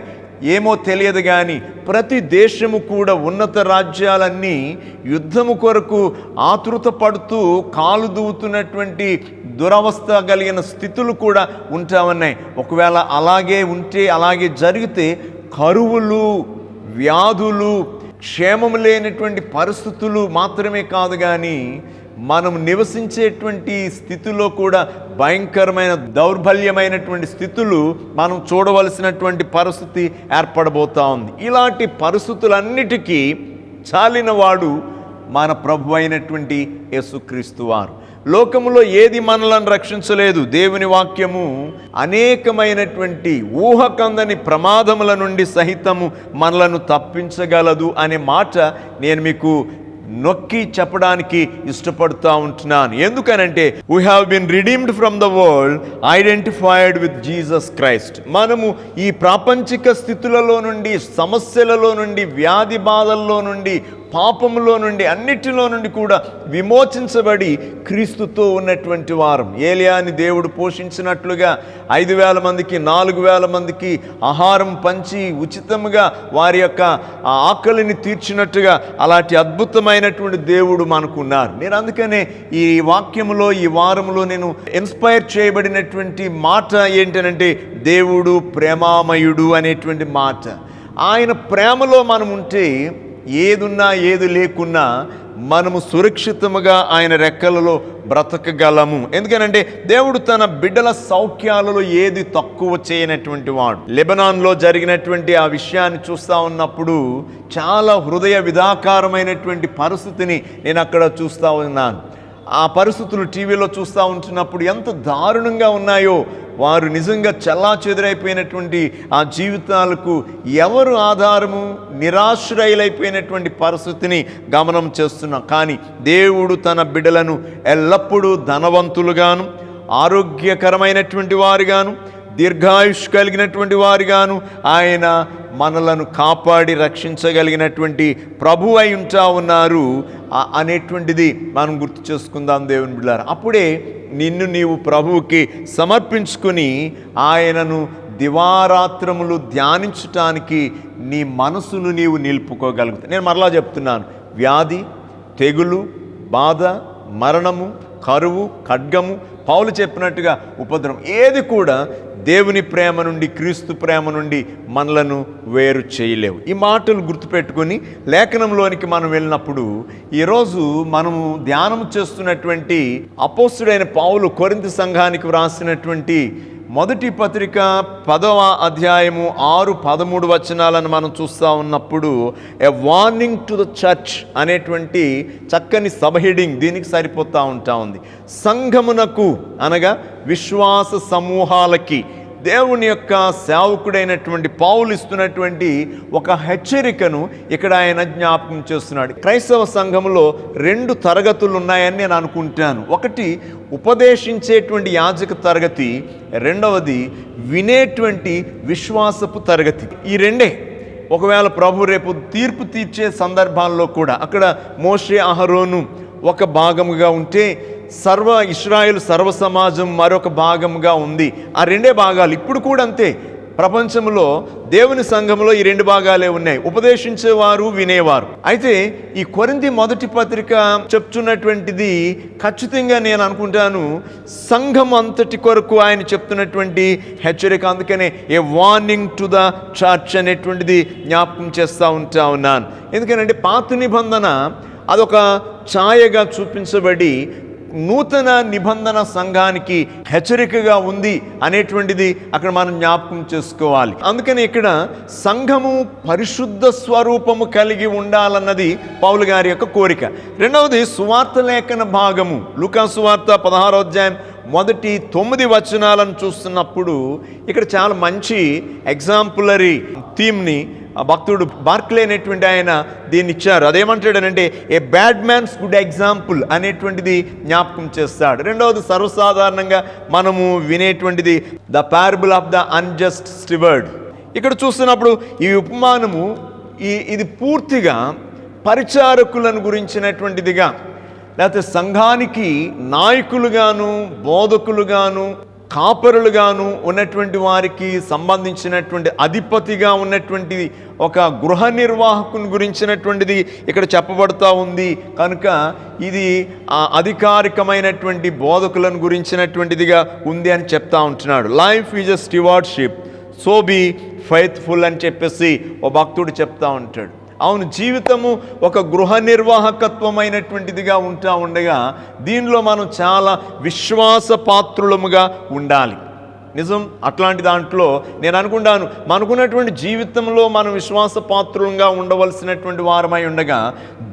ఏమో తెలియదు కానీ ప్రతి దేశము కూడా ఉన్నత రాజ్యాలన్నీ యుద్ధము కొరకు ఆతృత పడుతూ కాలు దూవుతున్నటువంటి దురవస్థ కలిగిన స్థితులు కూడా ఉంటా ఉన్నాయి. ఒకవేళ అలాగే ఉంటే, అలాగే జరిగితే కరువులు, వ్యాధులు, క్షేమం లేనటువంటి పరిస్థితులు మాత్రమే కాదు కానీ మనం నివసించేటువంటి స్థితిలో కూడా భయంకరమైన దౌర్బల్యమైనటువంటి స్థితులు మనం చూడవలసినటువంటి పరిస్థితి ఏర్పడబోతా ఉంది. ఇలాంటి పరిస్థితులన్నిటికీ చాలిన వాడు మన ప్రభు అయినటువంటి యేసుక్రీస్తు వారు. లోకములో ఏది మనలను రక్షించలేదు. దేవుని వాక్యము అనేకమైనటువంటి ఊహకందని ప్రమాదముల నుండి సహితము మనలను తప్పించగలదు అనే మాట నేను మీకు నొక్కి చెప్పడానికి ఇష్టపడుతూ ఉంటున్నాను. ఎందుకనంటే we have been redeemed from the world, identified with Jesus Christ. మనము ఈ ప్రాపంచిక స్థితులలో నుండి, సమస్యలలో నుండి, వ్యాధి బాధల్లో నుండి, పాపములో నుండి, అన్నిటిలో నుండి కూడా విమోచించబడి క్రీస్తుతో ఉన్నటువంటి వారం. ఏలియాని దేవుడు పోషించినట్లుగా 5,000 మందికి 4,000 మందికి ఆహారం పంచి ఉచితంగా వారి యొక్క ఆకలిని తీర్చినట్టుగా అలాంటి అద్భుతమైనటువంటి దేవుడు మనకున్నారు. నేను అందుకనే ఈ వాక్యములో, ఈ వారములో నేను ఇన్స్పైర్ చేయబడినటువంటి మాట ఏంటంటే దేవుడు ప్రేమామయుడు అనేటువంటి మాట. ఆయన ప్రేమలో మనం ఉంటే ఏదున్నా ఏది లేకున్నా మనము సురక్షితముగా ఆయన రెక్కలలో బ్రతకగలము. ఎందుకనంటే దేవుడు తన బిడ్డల సౌఖ్యాలలో ఏది తక్కువ చేయనటువంటి వాడు. లెబనాన్లో జరిగినటువంటి ఆ విషయాన్ని చూస్తూ ఉన్నప్పుడు చాలా హృదయ విదాకారమైనటువంటి పరిస్థితిని నేను అక్కడ చూస్తూ ఉన్నాను. ఆ పరిస్థితులు టీవీలో చూస్తూ ఉంటున్నప్పుడు ఎంత దారుణంగా ఉన్నాయో, వారు నిజంగా చెల్లాచెదురైపోయినటువంటి ఆ జీవితాలకు ఎవరు ఆధారము, నిరాశ్రయులైపోయినటువంటి పరిస్థితిని గమనం చేస్తున్నాం. కానీ దేవుడు తన బిడ్డలను ఎల్లప్పుడూ ధనవంతులుగాను, ఆరోగ్యకరమైనటువంటి వారుగాను, దీర్ఘాయుష్ కలిగినటువంటి వారుగాను ఆయన మనలను కాపాడి రక్షించగలిగినటువంటి ప్రభు అయి ఉంటా ఉన్నారు అనేటువంటిది మనం గుర్తు చేసుకుందాం దేవుని బిడ్డలారా. అప్పుడే నిన్ను నీవు ప్రభువుకి సమర్పించుకుని ఆయనను దివారాత్రములు ధ్యానించటానికి నీ మనసును నీవు నిలుపుకోగలుగుతావు. నేను మరలా చెప్తున్నాను, వ్యాధి, తెగులు, బాధ, మరణము, కరువు, ఖడ్గము, పౌలు చెప్పినట్టుగా ఉపద్రవం ఏది కూడా దేవుని ప్రేమ నుండి, క్రీస్తు ప్రేమ నుండి మనలను వేరు చేయలేవు. ఈ మాటలు గుర్తుపెట్టుకొని లేఖనంలోనికి మనం వెళ్ళినప్పుడు ఈరోజు మనము ధ్యానం చేస్తున్నటువంటి అపోస్తుడైన పౌలు కొరింథీ సంఘానికి వ్రాసినటువంటి మొదటి పత్రిక 10వ అధ్యాయము 6-13 వచనాలను మనం చూస్తూ ఉన్నప్పుడు ఎ వార్నింగ్ టు ద చర్చ్ అనేటువంటి చక్కని సబ్ హెడింగ్ దీనికి సరిపోతూ ఉంటా ఉంది. సంఘమునకు అనగా విశ్వాస సమూహాలకి దేవుని యొక్క సేవకుడైనటువంటి పౌలు ఇస్తున్నటువంటి ఒక హెచ్చరికను ఇక్కడ ఆయన జ్ఞాపకం చేస్తున్నాడు. క్రైస్తవ సంఘంలో 2 తరగతులు ఉన్నాయని నేను అనుకుంటాను. ఒకటి ఉపదేశించేటువంటి యాజక తరగతి, రెండవది వినేటువంటి విశ్వాసపు తరగతి. ఈ రెండే ఒకవేళ ప్రభు రేపు తీర్పు తీర్చే సందర్భాల్లో కూడా అక్కడ మోషే, అహరోను ఒక భాగముగా ఉంటే సర్వ ఇశ్రాయేలు సర్వ సమాజం మరొక భాగముగా ఉంది. ఆ 2 భాగాలు ఇప్పుడు కూడా అంతే. ప్రపంచంలో దేవుని సంఘంలో ఈ 2 భాగాలే ఉన్నాయి, ఉపదేశించేవారు, వినేవారు. అయితే ఈ కొరింథీ మొదటి పత్రిక చెప్తున్నటువంటిది ఖచ్చితంగా నేను అనుకుంటాను సంఘం అంతటి కొరకు ఆయన చెప్తున్నటువంటి హెచ్చరిక. అందుకనే ఏ వార్నింగ్ టు ద చర్చ్ అనేటువంటిది జ్ఞాపకం చేస్తూ ఉంటా ఉన్నాను. ఎందుకంటే పాత నిబంధన అదొక ఛాయగా చూపించబడి నూతన నిబంధన సంఘానికి హెచ్చరికగా ఉంది అనేటువంటిది అక్కడ మనం జ్ఞాపకం చేసుకోవాలి. అందుకని ఇక్కడ సంఘము పరిశుద్ధ స్వరూపము కలిగి ఉండాలన్నది పౌలు గారి యొక్క కోరిక. రెండవది సువార్త లేఖన భాగము, లూకా సువార్త 16వ అధ్యాయం మొదటి 9 వచనాలను చూస్తున్నప్పుడు ఇక్కడ చాలా మంచి ఎగ్జాంపులరీ థీమ్ని భక్తుడు బార్క్లే అనేటువంటి ఆయన దీన్ని ఇచ్చారు. అదేమంటాడనంటే a bad man's good example అనేటువంటిది జ్ఞాపకం చేస్తాడు. రెండవది సర్వసాధారణంగా మనము వినేటువంటిది the parable of the unjust steward. ఇక్కడ చూస్తున్నప్పుడు ఈ ఉపమానము ఇది పూర్తిగా పరిచారకులను గురించినటువంటిదిగా, లేకపోతే సంఘానికి నాయకులుగాను, బోధకులుగాను, కాపరులుగాను ఉన్నటువంటి వారికి సంబంధించినటువంటి అధిపతిగా ఉన్నటువంటి ఒక గృహ నిర్వాహకుని గురించినటువంటిది ఇక్కడ చెప్పబడుతూ ఉంది. కనుక ఇది అధికారికమైనటువంటి బోధకులను గురించినటువంటిదిగా ఉంది అని చెప్తా ఉంటున్నాడు. Life is a stewardship, so be faithful అని చెప్పేసి ఓ భక్తుడు చెప్తా ఉంటాడు. అవును, జీవితము ఒక గృహ నిర్వాహకత్వమైనటువంటిదిగా ఉంటా ఉండగా దీనిలో మనం చాలా విశ్వాసపాత్రులముగా ఉండాలి. నిజం, అట్లాంటి దాంట్లో నేను అనుకుంటాను మనకున్నటువంటి జీవితంలో మనం విశ్వాసపాత్రులంగా ఉండవలసినటువంటి వారమై ఉండగా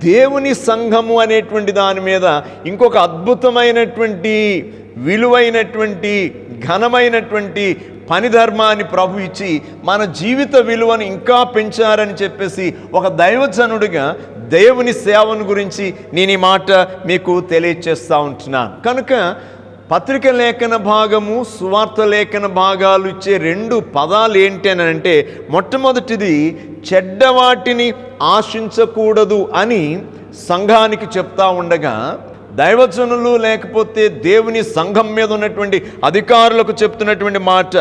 దేవుని సంఘము అనేటువంటి దాని మీద ఇంకొక అద్భుతమైనటువంటి విలువైనటువంటి ఘనమైనటువంటి పని ధర్మాన్ని ప్రభు ఇచ్చి మన జీవిత విలువను ఇంకా పెంచారని చెప్పేసి ఒక దైవజనుడిగా దేవుని సేవను గురించి నేను ఈ మాట మీకు తెలియచేస్తూ ఉంటున్నాను. కనుక పత్రిక లేఖన భాగము, సువార్త లేఖన భాగాలు ఇచ్చే 2 పదాలు ఏంటి అని అంటే, మొట్టమొదటిది చెడ్డవాటిని ఆశించకూడదు అని సంఘానికి చెప్తా ఉండగా, దైవజనులు లేకపోతే దేవుని సంఘం మీద ఉన్నటువంటి అధికారులకు చెప్తున్నటువంటి మాట,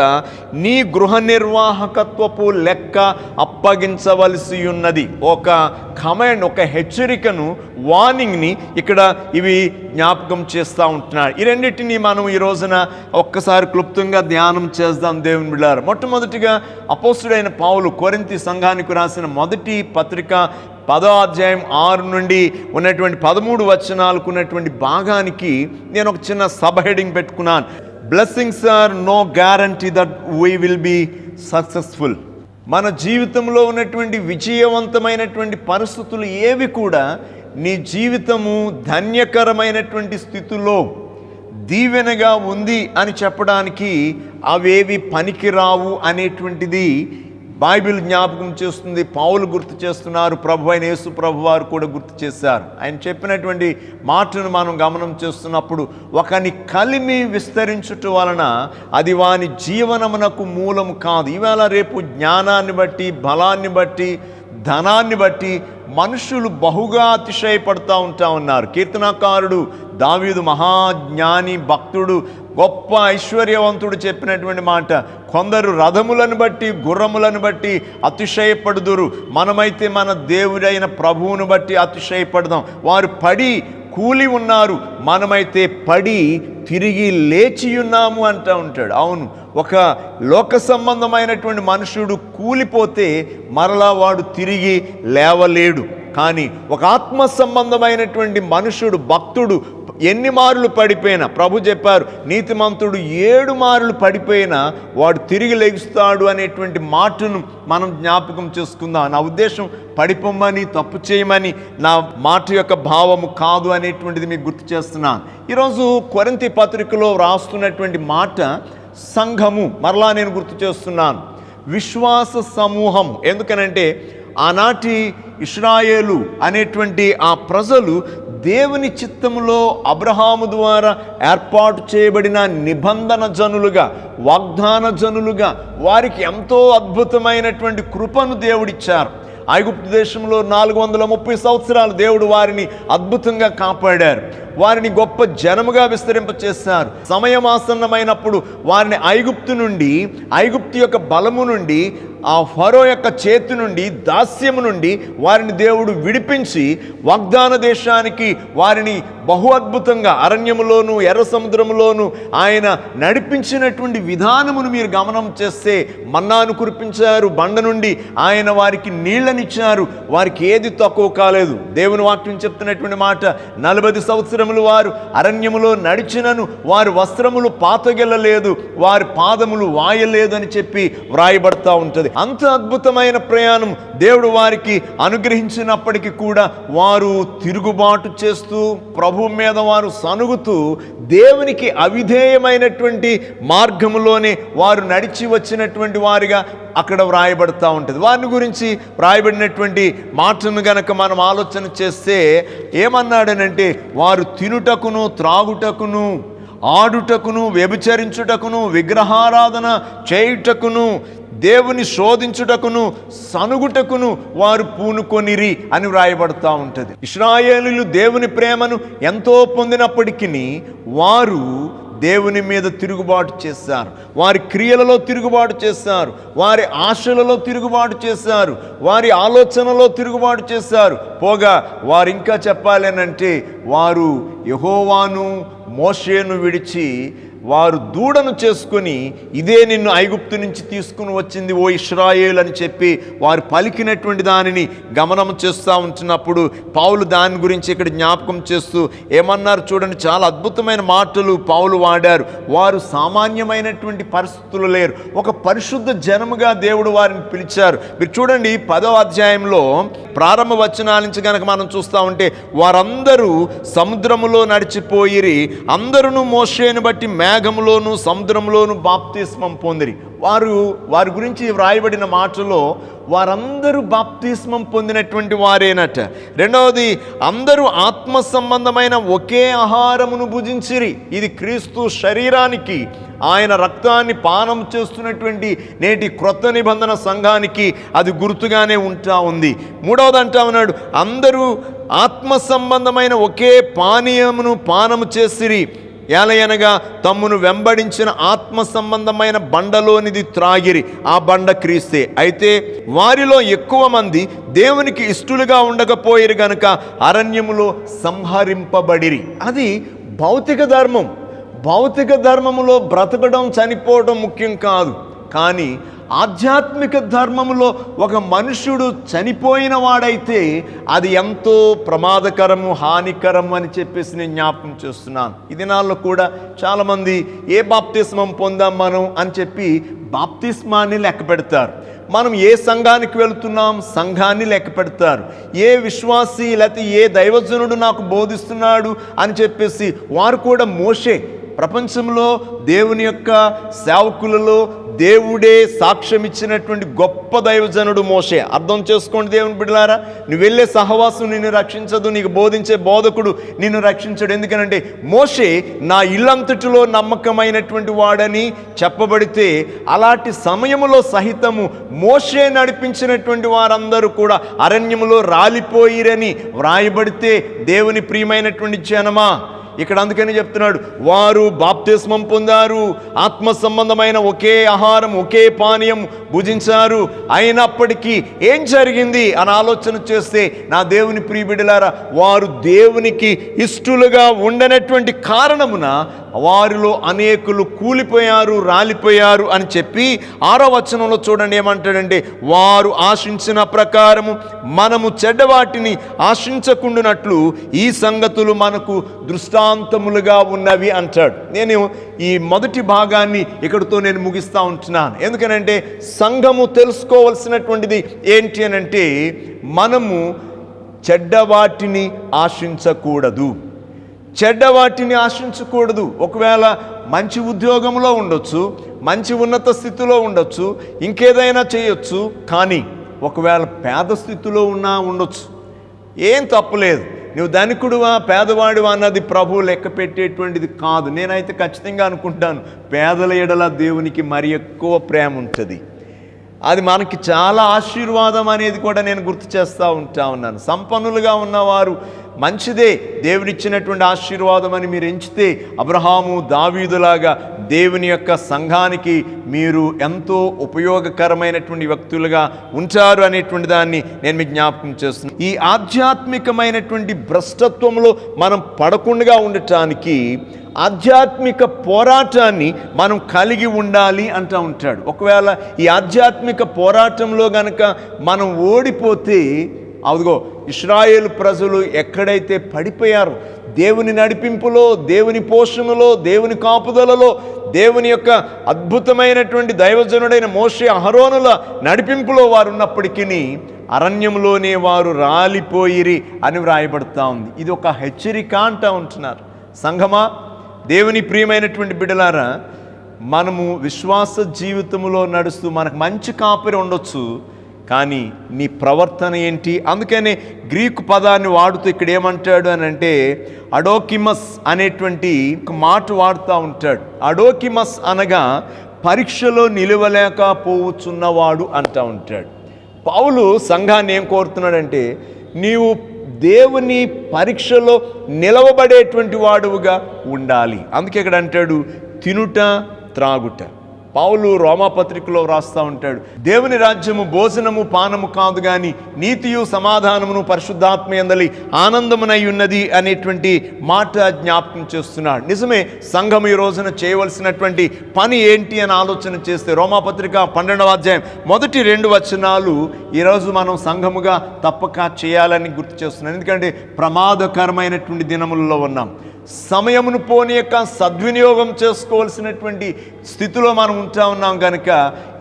నీ గృహ నిర్వాహకత్వపు లెక్క అప్పగించవలసి ఉన్నది. ఒక కమాండ్, ఒక హెచ్చరికను, వార్నింగ్ని ఇక్కడ ఇవి జ్ఞాపకం చేస్తూ ఉంటున్నాడు. ఈ రెండింటినీ మనం ఈ రోజున ఒక్కసారి క్లుప్తంగా ధ్యానం చేద్దాం దేవుని బిడ్డలారా. మొట్టమొదటిగా అపోస్తుడైన పౌలు కొరింథీ సంఘానికి రాసిన మొదటి పత్రిక 10వ అధ్యాయం 6 నుండి ఉన్నటువంటి 13 వచనాలకు ఉన్నటువంటి భాగానికి నేను ఒక చిన్న సబ్ హెడింగ్ పెట్టుకున్నాను. Blessings are no guarantee that we will be successful. మన జీవితంలో ఉన్నటువంటి విజయవంతమైనటువంటి పరిస్థితులు ఏవి కూడా నీ జీవితము ధన్యకరమైనటువంటి స్థితిలో దీవెనగా ఉంది అని చెప్పడానికి అవేవి పనికిరావు అనేటువంటిది బైబిల్ జ్ఞాపకం చేస్తుంది. పౌలు గుర్తు చేస్తున్నారు, ప్రభు అయిన యేసు ప్రభు వారు కూడా గుర్తు చేశారు. ఆయన చెప్పినటువంటి మాటను మనం గమనం చేస్తున్నప్పుడు, ఒకని కలిమి విస్తరించుట వలన అది వాని జీవనమునకు మూలము కాదు. ఇవాళ రేపు జ్ఞానాన్ని బట్టి, బలాన్ని బట్టి, ధనాన్ని బట్టి మనుషులు బహుగా అతిశయపడుతూ ఉన్నారు. కీర్తనాకారుడు దావీదు మహాజ్ఞాని, భక్తుడు, గొప్ప ఐశ్వర్యవంతుడు చెప్పినటువంటి మాట, కొందరు రథములను బట్టి, గుర్రములను బట్టి అతిశయపడుదురు, మనమైతే మన దేవుడైన ప్రభువును బట్టి అతిశయపడదాం. వారు పడి కూలి ఉన్నారు, మనమైతే పడి తిరిగి లేచి ఉన్నాము అంటూ ఉంటాడు. అవును, ఒక లోక సంబంధమైనటువంటి మనుషుడు కూలిపోతే మరలా వాడు తిరిగి లేవలేడు. కానీ ఒక ఆత్మ సంబంధమైనటువంటి మనుషుడు, భక్తుడు ఎన్ని మారులు పడిపోయినా, ప్రభు చెప్పారు, నీతిమంతుడు 7 మారులు పడిపోయినా వాడు తిరిగి లెగుస్తాడు అనేటువంటి మాటను మనం జ్ఞాపకం చేసుకుందాం. నా ఉద్దేశం పడిపోమని, తప్పు చేయమని నా మాట యొక్క భావము కాదు అనేటువంటిది మీకు గుర్తు చేస్తున్నాను. ఈరోజు కొరింథీ పత్రికలో రాస్తున్నటువంటి మాట సంఘము, మరలా నేను గుర్తు చేస్తున్నాను, విశ్వాస సమూహం. ఎందుకనంటే ఆనాటి ఇశ్రాయేలు అనేటువంటి ఆ ప్రజలు దేవుని చిత్తములో అబ్రహాము ద్వారా ఏర్పాటు చేయబడిన నిబంధన జనులుగా, వాగ్దాన జనులుగా, వారికి ఎంతో అద్భుతమైనటువంటి కృపను దేవుడిచ్చారు. ఐగుప్తు దేశంలో 430 సంవత్సరాలు దేవుడు వారిని అద్భుతంగా కాపాడారు. వారిని గొప్ప జనముగా విస్తరింపచేశారు. సమయం ఆసన్నమైనప్పుడు వారిని ఐగుప్తు నుండి, ఐగుప్తు యొక్క బలము నుండి, ఆ ఫరో యొక్క చేతి నుండి, దాస్యము నుండి వారిని దేవుడు విడిపించి వాగ్దాన దేశానికి వారిని బహు అద్భుతంగా అరణ్యములోను, ఎర్ర సముద్రములోను ఆయన నడిపించినటువంటి విధానమును మీరు గమనం చేస్తే, మన్నాను కురిపించారు, బండ నుండి ఆయన వారికి నీళ్ళనిచ్చారు, వారికి ఏది తక్కువ కాలేదు. దేవుని వాక్యం చెప్తున్నటువంటి మాట, 40 సంవత్సరములు వారు అరణ్యములో నడిచినను వారి వస్త్రములు పాతగెల్లలేదు, వారి పాదములు వాయలేదు అని చెప్పి వ్రాయబడతా ఉంటుంది. అంత అద్భుతమైన ప్రయాణం దేవుడు వారికి అనుగ్రహించినప్పటికీ కూడా వారు తిరుగుబాటు చేస్తూ, ప్రభు మీద వారు సనుగుతూ, దేవునికి అవిధేయమైనటువంటి మార్గములోనే వారు నడిచి వచ్చినటువంటి వారిగా అక్కడ వ్రాయబడతా ఉంటుంది. వారిని గురించి వ్రాయబడినటువంటి మాటను గనక మనం ఆలోచన చేస్తే ఏమన్నాడనంటే, వారు తినుటకును, త్రాగుటకును, ఆడుటకును, వ్యభిచరించుటకును, విగ్రహారాధన చేయుటకును, దేవుని శోధించుటకును, సనుగుటకును వారు పూనుకొనిరి అని వ్రాయబడతా ఉంటుంది. ఇశ్రాయేలీయులు దేవుని ప్రేమను ఎంతో పొందినప్పటికీ వారు దేవుని మీద తిరుగుబాటు చేశారు, వారి క్రియలలో తిరుగుబాటు చేశారు, వారి ఆశలలో తిరుగుబాటు చేశారు, వారి ఆలోచనలో తిరుగుబాటు చేశారు. పోగా వారు ఇంకా చెప్పాలేనంటే, వారు యెహోవాను, మోషేను విడిచి వారు దూడను చేసుకొని, ఇదే నిన్ను ఐగుప్తు నుంచి తీసుకుని వచ్చింది ఓ ఇశ్రాయేలు అని చెప్పి వారు పలికినటువంటి దానిని గమనం చేస్తూ ఉంటున్నప్పుడు పౌలు దాని గురించి ఇక్కడ జ్ఞాపకం చేస్తూ ఏమన్నారు చూడండి. చాలా అద్భుతమైన మాటలు పౌలు వాడారు. వారు సామాన్యమైనటువంటి పరిస్థితులు లేరు, ఒక పరిశుద్ధ జనముగా దేవుడు వారిని పిలిచారు. మీరు చూడండి 10వ అధ్యాయంలో ప్రారంభ వచనాల నుంచి కనుక మనం చూస్తూ ఉంటే, వారందరూ సముద్రములో నడిచిపోయిరి, అందరూ మోషేను బట్టి మేఘములోను సముద్రంలోను బాప్తిస్మం పొందిరి. వారి గురించి వ్రాయబడిన మాటలో వారందరూ బాప్తిస్మం పొందినటువంటి వారేనట. రెండవది, అందరూ ఆత్మ సంబంధమైన ఒకే ఆహారమును భుజించిరి. ఇది క్రీస్తు శరీరానికి, ఆయన రక్తాన్ని పానం చేస్తున్నటువంటి నేటి క్రొత్త నిబంధన సంఘానికి అది గుర్తుగానే ఉంటా ఉంది. మూడవది అంటా ఉన్నాడు, అందరూ ఆత్మ సంబంధమైన ఒకే పానీయమును పానము చేసిరి, ఏలయనగా తమ్మును వెంబడించిన ఆత్మ సంబంధమైన బండలోనిది త్రాగిరి, ఆ బండ క్రీస్తే. అయితే వారిలో ఎక్కువ మంది దేవునికి ఇష్టలుగా ఉండకపోయిరు గనుక అరణ్యములో సంహరింపబడిరి. అది భౌతిక ధర్మం. భౌతిక ధర్మములో బ్రతకడం, చనిపోవడం ముఖ్యం కాదు. కానీ ఆధ్యాత్మిక ధర్మములో ఒక మనుష్యుడు చనిపోయిన వాడైతే అది ఎంతో ప్రమాదకరము, హానికరము అని చెప్పేసి నేను జ్ఞాపకం చేస్తున్నాను. ఈ దినాల్లో కూడా చాలామంది ఏ బాప్తిస్మం పొందాం మనం అని చెప్పి బాప్తిస్మాన్ని లెక్క పెడతారు. మనం ఏ సంఘానికి వెళుతున్నాం, సంఘాన్ని లెక్క పెడతారు. ఏ విశ్వాసి లేకపోతే ఏ దైవజనుడు నాకు బోధిస్తున్నాడు అని చెప్పేసి వారు కూడా మోషే ప్రపంచంలో దేవుని యొక్క సేవకులలో దేవుడే సాక్ష్యం ఇచ్చినటువంటి గొప్ప దైవజనుడు మోషే. అర్థం చేసుకోండి దేవుని బిడ్డలారా, నువ్వు వెళ్ళే సహవాసం నిన్ను రక్షించదు, నీకు బోధించే బోధకుడు నిన్ను రక్షించడు. ఎందుకనంటే మోషే నా ఇల్లంతటిలో నమ్మకమైనటువంటి వాడని చెప్పబడితే, అలాంటి సమయములో సహితము మోషే నడిపించినటువంటి వారందరూ కూడా అరణ్యములో రాలిపోయిరని వ్రాయబడితే, దేవుని ప్రియమైనటువంటి జనమా, ఇక్కడ అందుకని చెప్తున్నాడు, వారు బాప్తిస్మం పొందారు, ఆత్మ సంబంధమైన ఒకే ఆహారం ఒకే పానీయం భుజించారు. అయినప్పటికీ ఏం జరిగింది అని ఆలోచన చేస్తే, నా దేవుని ప్రియబిడ్డలారా, వారు దేవునికి ఇష్టలుగా ఉండనటువంటి కారణమున వారిలో అనేకులు కూలిపోయారు, రాలిపోయారు అని చెప్పి 6వ వచనంలో చూడండి ఏమంటాడంటే, వారు ఆశించిన ప్రకారము మనము చెడ్డవాటిని ఆశించకుండానట్లు ఈ సంగతులు మనకు దృష్టాంతములుగా ఉన్నవి అంటాడు. నేను ఈ మొదటి భాగాన్ని ఇక్కడితో నేను ముగిస్తూ ఉంటున్నాను. ఎందుకనంటే సంఘము తెలుసుకోవాల్సినటువంటిది ఏంటి అని అంటే, మనము చెడ్డవాటిని ఆశించకూడదు, చెడ్డవాటిని ఆశించకూడదు. ఒకవేళ మంచి ఉద్యోగంలో ఉండొచ్చు, మంచి ఉన్నత స్థితిలో ఉండొచ్చు, ఇంకేదైనా చేయొచ్చు, కానీ ఒకవేళ పేద స్థితిలో ఉన్నా ఉండొచ్చు, ఏం తప్పులేదు. నువ్వు ధనికుడువా పేదవాడివా అన్నది ప్రభువు లెక్క పెట్టేటువంటిది కాదు. నేనైతే ఖచ్చితంగా అనుకుంటాను, పేదల ఎడల దేవునికి మరి ఎక్కువ ప్రేమ ఉంటుంది. అది మనకి చాలా ఆశీర్వాదం అనేది కూడా నేను గుర్తు చేస్తూ ఉన్నాను. సంపన్నులుగా ఉన్నవారు మంచిదే, దేవునిచ్చినటువంటి ఆశీర్వాదం అని మీరు ఎంచితే, అబ్రహాము దావీదులాగా దేవుని యొక్క సంఘానికి మీరు ఎంతో ఉపయోగకరమైనటువంటి వ్యక్తులుగా ఉంటారు అనేటువంటి దాన్ని నేను మీకు జ్ఞాపకం చేస్తున్నాను. ఈ ఆధ్యాత్మికమైనటువంటి భ్రష్టత్వంలో మనం పడకుండా ఉండటానికి ఆధ్యాత్మిక పోరాటాన్ని మనం కలిగి ఉండాలి అంటూ ఉంటాడు. ఒకవేళ ఈ ఆధ్యాత్మిక పోరాటంలో గనక మనం ఓడిపోతే, అదిగో ఇశ్రాయేలు ప్రజలు ఎక్కడైతే పడిపోయారో, దేవుని నడిపింపులో, దేవుని పోషణలో, దేవుని కాపుదలలో, దేవుని యొక్క అద్భుతమైనటువంటి దైవజనుడైన మోషే అహరోనుల నడిపింపులో వారు ఉన్నప్పటికీ అరణ్యంలోనే వారు రాలిపోయిరి అని వ్రాయబడతా ఉంది. ఇది ఒక హెచ్చరిక అంటూ ఉంటున్నారు. సంఘమా, దేవుని ప్రియమైనటువంటి బిడ్డలారా, మనము విశ్వాస జీవితంలో నడుస్తూ మనకు మంచి కాపురి ఉండొచ్చు, కానీ నీ ప్రవర్తన ఏంటి? అందుకనే గ్రీకు పదాన్ని వాడుతూ ఇక్కడ ఏమంటాడు అని అంటే, అడోకిమస్ అనేటువంటి ఒక మాట వాడుతూ ఉంటాడు. అడోకిమస్ అనగా పరీక్షలో నిలవలేకపోవచ్చున్నవాడు అంటూ ఉంటాడు. పౌలు సంఘాన్ని ఏం కోరుతున్నాడంటే, నీవు దేవుని పరీక్షలో నిలవబడేటువంటి వాడుగా ఉండాలి. అందుకే ఇక్కడ అంటాడు తినుట త్రాగుట. పౌలు రోమాపత్రికలో వ్రాస్తూ ఉంటాడు, దేవుని రాజ్యము భోజనము పానము కాదు కానీ నీతియు సమాధానమును పరిశుద్ధాత్మ యందలి ఆనందమునై ఉన్నది అనేటువంటి మాట జ్ఞాపకం చేస్తున్నాడు. నిజమే, సంఘం ఈ రోజున చేయవలసినటువంటి పని ఏంటి అని ఆలోచన చేస్తే, రోమాపత్రిక 12వ అధ్యాయం మొదటి 2 వచనాలు ఈరోజు మనం సంఘముగా తప్పక చేయాలని గుర్తు చేస్తున్నాను. ఎందుకంటే ప్రమాదకరమైనటువంటి దినములలో ఉన్నాం. సమయమును పోనీ యొక్క సద్వినియోగం చేసుకోవాల్సినటువంటి స్థితిలో మనం ఉంటా ఉన్నాం కనుక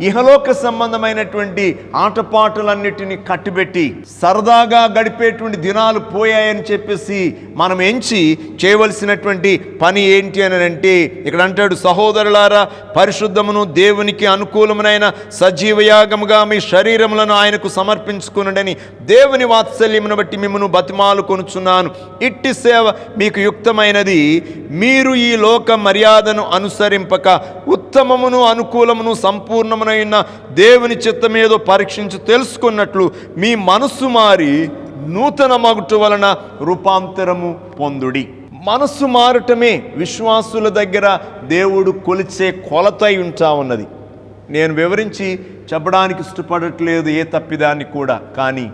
ఇహలోక సంబంధమైనటువంటి ఆటపాటలన్నిటినీ కట్టిబెట్టి సరదాగా గడిపేటువంటి దినాలు పోయాయని చెప్పేసి మనం ఎంచి చేయవలసినటువంటి పని ఏంటి అని అంటే, ఇక్కడ అంటాడు, సహోదరులారా, పరిశుద్ధమును దేవునికి అనుకూలమునైన సజీవయాగముగా మీ శరీరములను ఆయనకు సమర్పించుకునడని దేవుని వాత్సల్యమును బట్టి మిమ్మను బతిమాలు కొనుచున్నాను. ఇట్టి సేవ మీకు యుక్తమైనది. మీరు ఈ లోక మర్యాదను అనుసరింపక ఉత్తమమును అనుకూలమును సంపూర్ణమునైన దేవుని చిత్తమేదో పరీక్షించి తెలుసుకున్నట్లు మీ మనస్సు మారి నూతన మగుట వలన రూపాంతరము పొందుడి. మనస్సు మారటమే విశ్వాసుల దగ్గర దేవుడు కొలిచే కొలతై ఉంటా ఉన్నది. నేను వివరించి చెప్పడానికి ఇష్టపడట్లేదు ఏ తప్పిదాన్ని కూడా, కానీ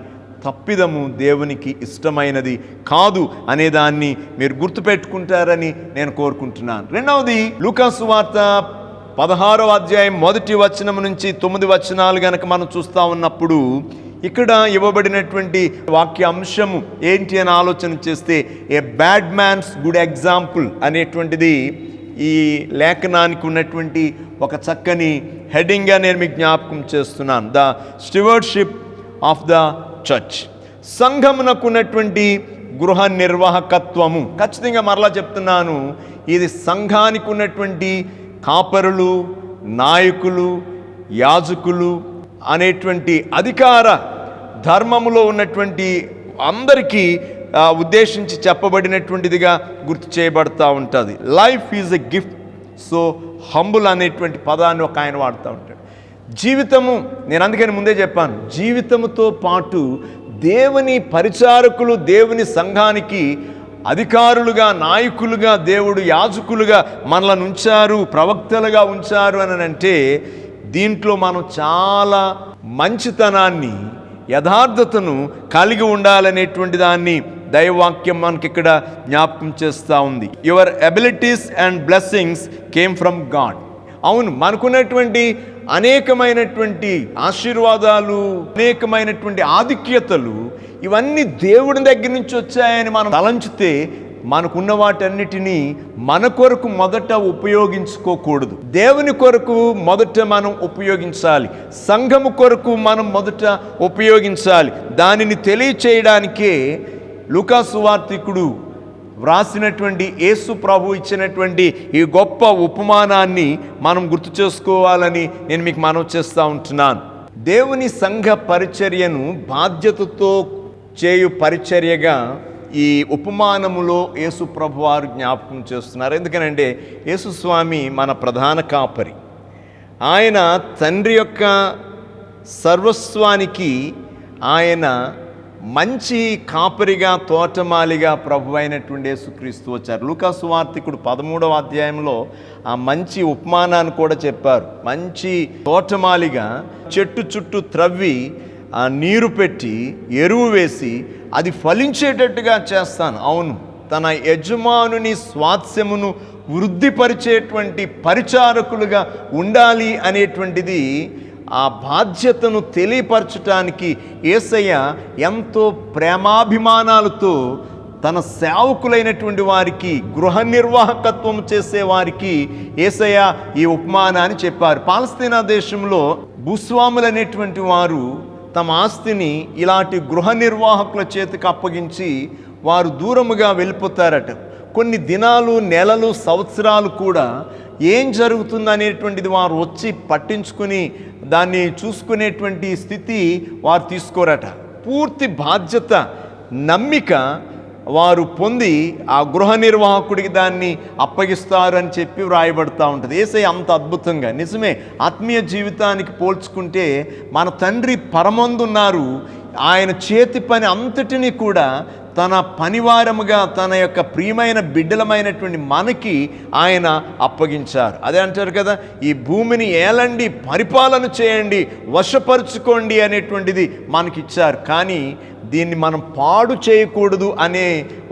తప్పిదము దేవునికి ఇష్టమైనది కాదు అనేదాన్ని మీరు గుర్తుపెట్టుకుంటారని నేను కోరుకుంటున్నాను. రెండవది, లూకా సువార్త 16వ అధ్యాయం 1వ వచనం నుంచి 9 వచనాలు గనక మనం చూస్తూ ఉన్నప్పుడు, ఇక్కడ ఇవ్వబడినటువంటి వాక్య అంశము ఏంటి అని ఆలోచన చేస్తే, a bad man's good example అనేటువంటిది ఈ లేఖనానికి ఉన్నటువంటి ఒక చక్కని హెడింగ్గా నేను మీకు జ్ఞాపకం చేస్తున్నాను. The stewardship of the church. సంఘమునకు ఉన్నటువంటి గృహ నిర్వాహకత్వము. ఖచ్చితంగా మరలా చెప్తున్నాను, ఇది సంఘానికి ఉన్నటువంటి కాపరులు, నాయకులు, యాజకులు అనేటువంటి అధికార ధర్మములో ఉన్నటువంటి అందరికీ ఉద్దేశించి చెప్పబడినటువంటిదిగా గుర్తు చేయబడతా ఉంటుంది. Life is a gift, so humble అనేటువంటి పదాన్ని ఒక ఆయన వాడుతూ ఉంటాడు. జీవితము, నేను అందుకని ముందే చెప్పాను, జీవితముతో పాటు దేవుని పరిచారకులు, దేవుని సంఘానికి అధికారులుగా, నాయకులుగా, దేవుడు యాజకులుగా మనలను ఉంచారు, ప్రవక్తలుగా ఉంచారు అని అంటే దీంట్లో మనం చాలా మంచితనాన్ని, యథార్థతను కలిగి ఉండాలనేటువంటి దాన్ని దైవవాక్యం మనకి ఇక్కడ జ్ఞాపకం చేస్తూ ఉంది. Your abilities and blessings came from God. అవును, మనకున్నటువంటి అనేకమైనటువంటి ఆశీర్వాదాలు, అనేకమైనటువంటి ఆధిక్యతలు, ఇవన్నీ దేవుడి దగ్గర నుంచి వచ్చాయని మనం తలంచితే మనకున్న వాటన్నిటినీ మన కొరకు మొదట ఉపయోగించుకోకూడదు. దేవుని కొరకు మొదట మనం ఉపయోగించాలి. సంఘము కొరకు మనం మొదట ఉపయోగించాలి. దానిని తెలియచేయడానికే లూకా సువార్తికుడు వ్రాసినటువంటి యేసు ప్రభు ఇచ్చినటువంటి ఈ గొప్ప ఉపమానాన్ని మనం గుర్తు చేసుకోవాలని నేను మీకు మనవి చేస్తూ ఉంటున్నాను. దేవుని సంఘ పరిచర్యను బాధ్యతతో చేయు పరిచర్యగా ఈ ఉపమానములో యేసు ప్రభు వారు జ్ఞాపకం చేస్తున్నారు. ఎందుకనంటే యేసు స్వామి మన ప్రధాన కాపరి. ఆయన తండ్రి యొక్క సర్వస్వానికి ఆయన మంచి కాపరిగా, తోటమాలిగా ప్రభు అయినటువంటి యేసుక్రీస్తు వచ్చారు. లూకా సువార్తికుడు 13వ అధ్యాయంలో ఆ మంచి ఉపమానాన్ని కూడా చెప్పారు. మంచి తోటమాలిగా చెట్టు చుట్టూ త్రవ్వి ఆ నీరు పెట్టి ఎరువు వేసి అది ఫలించేటట్టుగా చేస్తాను. అవును, తన యజమానుని స్వాస్థ్యమును వృద్ధిపరిచేటువంటి పరిచారకులుగా ఉండాలి అనేటువంటిది ఆ బాధ్యతను తెలియపరచటానికి యేసయ్య ఎంతో ప్రేమాభిమానాలతో తన సేవకులైనటువంటి వారికి, గృహ నిర్వాహకత్వం చేసేవారికి యేసయ్య ఈ ఉపమానాన్ని చెప్పారు. పాలస్తీనా దేశంలో భూస్వాములు అనేటువంటి వారు తమ ఆస్తిని ఇలాంటి గృహ నిర్వాహకుల చేతికి అప్పగించి వారు దూరముగా వెళ్ళిపోతారట. కొన్ని దినాలు, నెలలు, సంవత్సరాలు కూడా ఏం జరుగుతుందనేటువంటిది వారు వచ్చి పట్టించుకుని దాన్ని చూసుకునేటువంటి స్థితి వారు తీసుకోరట. పూర్తి బాధ్యత, నమ్మిక వారు పొంది ఆ గృహ నిర్వాహకుడికి దాన్ని అప్పగిస్తారు అని చెప్పి వ్రాయబడుతూ ఉంటుంది. యేసయ్య అంత అద్భుతంగా, నిజమే, ఆత్మీయ జీవితానికి పోల్చుకుంటే మన తండ్రి పరమందున్నారు. ఆయన చేతి పని అంతటినీ కూడా తన పనివారముగా, తన యొక్క ప్రియమైన బిడ్డలమైనటువంటి మనకి ఆయన అప్పగించారు. అదే అంటారు కదా, ఈ భూమిని ఏలండి, పరిపాలన చేయండి, వశపరుచుకోండి అనేటువంటిది మనకిచ్చారు. కానీ దీన్ని మనం పాడు చేయకూడదు అనే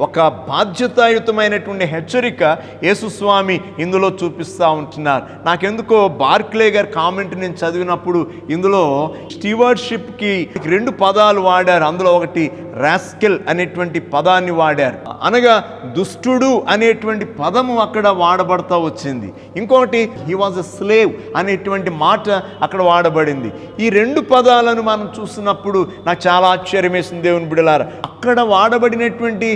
ఒక బాధ్యతాయుతమైనటువంటి హెచ్చరిక యేసుస్వామి ఇందులో చూపిస్తూ ఉంటున్నారు. నాకెందుకో బార్క్లే గారి కామెంట్ నేను చదివినప్పుడు ఇందులో స్టీవర్డ్షిప్కి 2 పదాలు వాడారు. అందులో ఒకటి రాస్కెల్ అనేటువంటి పదాన్ని వాడారు, అనగా దుష్టుడు అనేటువంటి పదము అక్కడ వాడబడతా వచ్చింది. ఇంకొకటి హీ వాజ్ ఎ స్లేవ్ అనేటువంటి మాట అక్కడ వాడబడింది. ఈ 2 పదాలను మనం చూసినప్పుడు నాకు చాలా ఆశ్చర్యం వేసింది. దేవుని బిడ్డలారా, అక్కడ వాడబడినటువంటి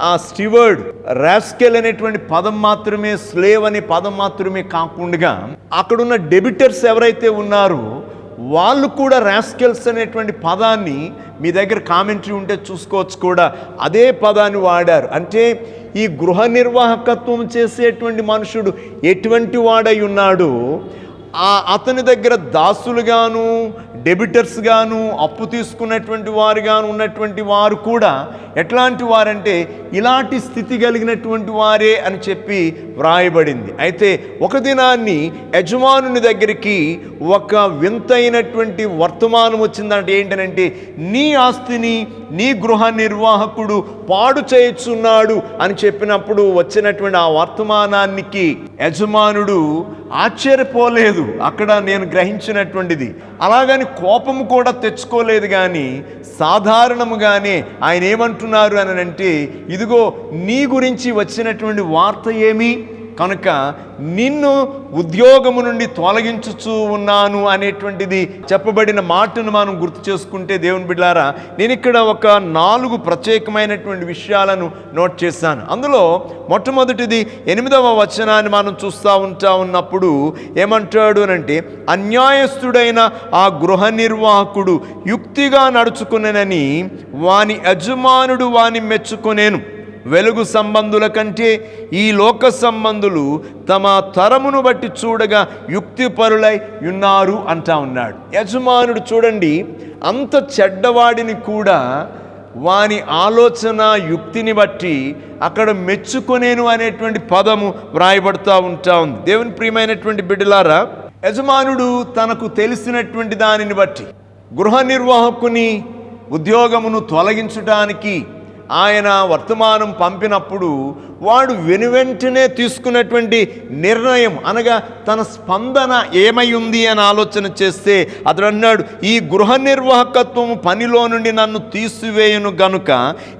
ఆ స్టివర్డ్, రాస్కెల్ అనేటువంటి పదం మాత్రమే, స్లేవ్ అనే పదం మాత్రమే కాకుండా అక్కడున్న డెబిటర్స్ ఎవరైతే ఉన్నారో వాళ్ళు కూడా రాస్కెల్స్ అనేటువంటి పదాన్ని, మీ దగ్గర కామెంటరీ ఉంటే చూసుకోవచ్చు, కూడా అదే పదాన్ని వాడారు. అంటే ఈ గృహ నిర్వాహకత్వం చేసేటువంటి మనుషుడు ఎటువంటి వాడై ఉన్నాడో అతని దగ్గర దాసులుగాను, డెబిటర్స్ గాను, అప్పు తీసుకున్నటువంటి వారుగాను ఉన్నటువంటి వారు కూడా ఎట్లాంటి వారంటే ఇలాంటి స్థితి కలిగినటువంటి వారే అని చెప్పి వ్రాయబడింది. అయితే ఒక దినాన్ని యజమానుని దగ్గరికి ఒక వింతైనటువంటి వర్తమానం వచ్చిందంటే ఏంటనంటే, నీ ఆస్తిని నీ గృహ నిర్వాహకుడు పాడు చేయుచున్నాడు అని చెప్పినప్పుడు వచ్చినటువంటి ఆ వర్తమానానికి యజమానుడు ఆశ్చర్యపోలేదు. అక్కడ నేను గ్రహించినటువంటిది అలాగని కోపము కూడా తెచ్చుకోలేదు. కానీ సాధారణముగానే ఆయన ఏమంటున్నారు అని అంటే, ఇదిగో నీ గురించి వచ్చినటువంటి వార్త ఏమి, కనుక నిన్ను ఉద్యోగము నుండి తొలగించుచూ ఉన్నాను అనేటువంటిది చెప్పబడిన మాటను మనం గుర్తు చేసుకుంటే దేవుని బిడ్డలారా, నేను ఇక్కడ ఒక 4 ప్రత్యేకమైనటువంటి విషయాలను నోట్ చేశాను. అందులో మొట్టమొదటిది 8వ వచనాన్ని మనం చూస్తూ ఉన్నప్పుడు ఏమంటాడు అనంటే, అన్యాయస్తుడైన ఆ గృహ నిర్వాహకుడు యుక్తిగా నడుచుకునేనని వాని యజమానుడు వాని మెచ్చుకొనేను. వెలుగు సంబంధుల కంటే ఈ లోక సంబంధులు తమ తరమును బట్టి చూడగా యుక్తిపరులై ఉన్నారు అంటా ఉన్నాడు. యజమానుడు చూడండి, అంత చెడ్డవాడిని కూడా వాని ఆలోచన యుక్తిని బట్టి అక్కడ మెచ్చుకొనేను అనేటువంటి పదము వ్రాయబడుతూ ఉంది. దేవుని ప్రియమైనటువంటి బిడ్డలారా, యజమానుడు తనకు తెలిసినటువంటి దానిని బట్టి గృహ నిర్వాహకుని ఉద్యోగమును తొలగించడానికి ఆయన వర్తమానం పంపినప్పుడు వాడు వెనువెంటనే తీసుకున్నటువంటి నిర్ణయం అనగా తన స్పందన ఏమై ఉంది అని ఆలోచన చేస్తే అతడు అన్నాడు, ఈ గృహ నిర్వాహకత్వము పనిలో నుండి నన్ను తీసివేయును గనుక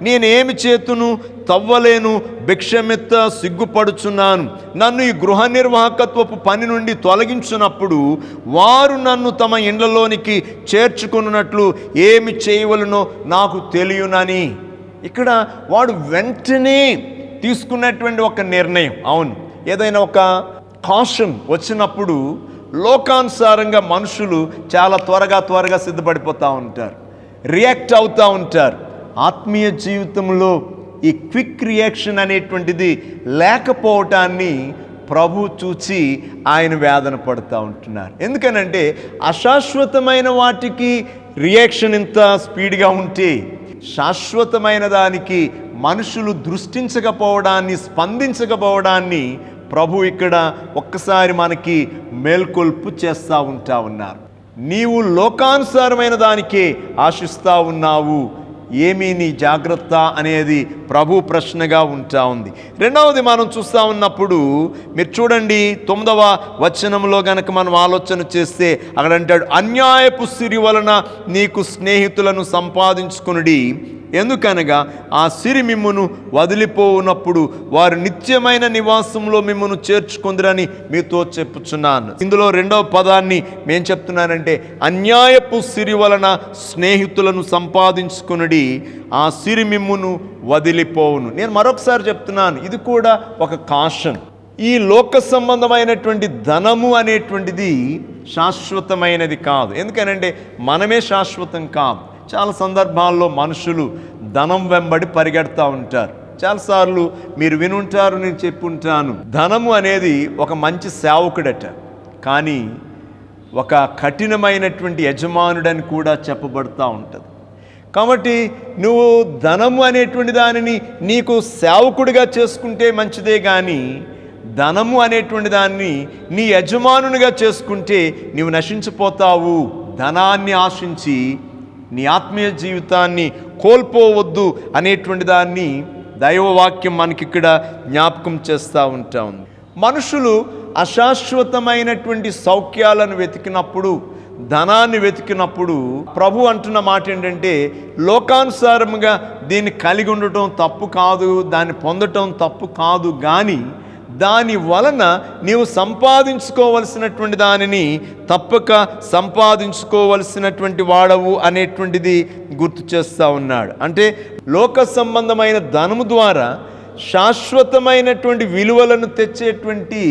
నేనేమి చేతును, తవ్వలేను, భిక్షమెత్త సిగ్గుపడుచున్నాను. నన్ను ఈ గృహ నిర్వాహకత్వపు పని నుండి తొలగించినప్పుడు వారు నన్ను తమ ఇండ్లలోనికి చేర్చుకున్నట్లు ఏమి చేయవలనో నాకు తెలియనని. ఇక్కడ వాడు వెంటనే తీసుకున్నటువంటి ఒక నిర్ణయం. అవును, ఏదైనా ఒక కాషన్ వచ్చినప్పుడు లోకానుసారంగా మనుషులు చాలా త్వరగా సిద్ధపడిపోతూ ఉంటారు, రియాక్ట్ అవుతూ ఉంటారు. ఆత్మీయ జీవితంలో ఈ క్విక్ రియాక్షన్ అనేటువంటిది లేకపోవటాన్ని ప్రభు చూచి ఆయన వేదన పడుతూ ఉంటున్నారు. ఎందుకనంటే అశాశ్వతమైన వాటికి రియాక్షన్ ఇంత స్పీడ్గా ఉంటే శాశ్వతమైన దానికి మనుషులు దృష్టించకపోవడాన్ని, స్పందించకపోవడాన్ని ప్రభు ఇక్కడ ఒక్కసారి మనకి మేల్కొల్పు చేస్తూ ఉన్నారు. నీవు లోకానుసారమైన దానికే ఆశిస్తూ ఉన్నావు, ఏమీ నీ జాగ్రత్త అనేది ప్రభు ప్రశ్నగా ఉంది. రెండవది మనం చూస్తూ ఉన్నప్పుడు మీరు చూడండి, 9వ వచనంలో గనక మనం ఆలోచన చేస్తే అక్కడ అంటాడు, అన్యాయపు సిరి వలన నీకు స్నేహితులను సంపాదించుకునుడి. ఎందుకనగా ఆ సిరి మిమ్మును వదిలిపోవునప్పుడు వారు నిత్యమైన నివాసంలో మిమ్మును చేర్చుకుందరని మీతో చెప్పుచున్నాను. ఇందులో 2వ పదాన్ని నేను చెప్తున్నానంటే, అన్యాయపు సిరి వలన స్నేహితులను సంపాదించుకునుడి, ఆ సిరి మిమ్మును వదిలిపోవును. నేను మరొకసారి చెప్తున్నాను, ఇది కూడా ఒక కాషన్. ఈ లోక సంబంధమైనటువంటి ధనము అనేటువంటిది శాశ్వతమైనది కాదు. ఎందుకనంటే మనమే శాశ్వతం కాదు. చాలా సందర్భాల్లో మనుషులు ధనం వెంబడి పరిగెడతా ఉంటారు. చాలాసార్లు మీరు వినుంటారు, నేను చెప్పుంటాను, ధనము అనేది ఒక మంచి సేవకుడట, కానీ ఒక కఠినమైనటువంటి యజమానుడని కూడా చెప్పబడుతూ ఉంటుంది. కాబట్టి నువ్వు ధనము అనేటువంటి దానిని నీకు సేవకుడిగా చేసుకుంటే మంచిదే, కానీ ధనము అనేటువంటి దాన్ని నీ యజమానునిగా చేసుకుంటే నీవు నశించిపోతావు. ధనాన్ని ఆశించి నీ ఆత్మీయ జీవితాన్ని కోల్పోవద్దు అనేటువంటి దాన్ని దైవవాక్యం మనకిక్కడ జ్ఞాపకం చేస్తూ ఉంది. మనుషులు అశాశ్వతమైనటువంటి సౌఖ్యాలను వెతికినప్పుడు, ధనాన్ని వెతికినప్పుడు ప్రభు అంటున్న మాట ఏంటంటే, లోకానుసారముగా దీన్ని కలిగి ఉండటం తప్పు కాదు, దాన్ని పొందటం తప్పు కాదు, కానీ దాని వలన నీవు సంపాదించుకోవలసినటువంటి దానిని తప్పక సంపాదించుకోవలసినటువంటి వాడవు అనేటువంటిది గుర్తు చేస్తూ ఉన్నాడు. అంటే లోక సంబంధమైన ధనము ద్వారా శాశ్వతమైనటువంటి విలువలను తెచ్చేటువంటి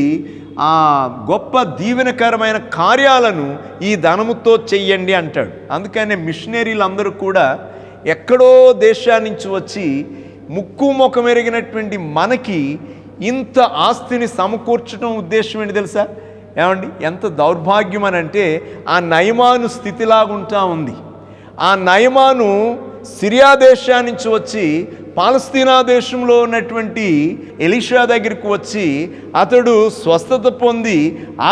ఆ గొప్ప దీవెనకరమైన కార్యాలను ఈ ధనముతో చెయ్యండి అంటాడు. అందుకనే మిషనరీలు అందరూ కూడా ఎక్కడో దేశాన్నించి వచ్చి ముక్కు ముఖం ఎరిగినటువంటి మనకి ఇంత ఆస్తిని సమకూర్చడం ఉద్దేశం ఏంటి తెలుసా? ఏమండి, ఎంత దౌర్భాగ్యం అని అంటే, ఆ నయమాను స్థితిలాగుంటా ఉంది. ఆ నయమాను సిరియా దేశాన్ని నుంచి వచ్చి పాలస్తీనా దేశంలో ఉన్నటువంటి ఎలీషా దగ్గరికి వచ్చి అతడు స్వస్థత పొంది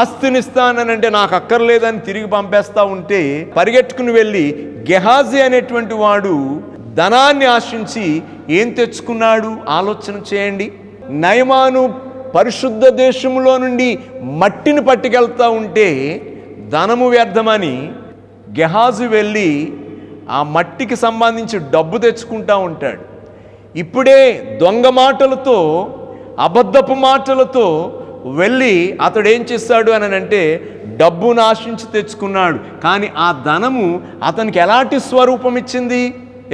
ఆస్తినిస్తానంటే నాకు అక్కర్లేదని తిరిగి పంపేస్తూ ఉంటే పరిగెట్టుకుని వెళ్ళి గెహాజీ అనేటువంటి వాడు ధనాన్ని ఆశించి ఏం తెచ్చుకున్నాడు ఆలోచన చేయండి. నయమాను పరిశుద్ధ దేశంలో నుండి మట్టిని పట్టుకెళ్తూ ఉంటే ధనము వ్యర్థమని గెహాజు వెళ్ళి ఆ మట్టికి సంబంధించి డబ్బు తెచ్చుకుంటూ ఉంటాడు. ఇప్పుడే దొంగ మాటలతో, అబద్ధపు మాటలతో వెళ్ళి అతడు ఏం చేస్తాడు అని అంటే డబ్బును ఆశించి తెచ్చుకున్నాడు. కానీ ఆ ధనము అతనికి ఎలాంటి స్వరూపం ఇచ్చింది?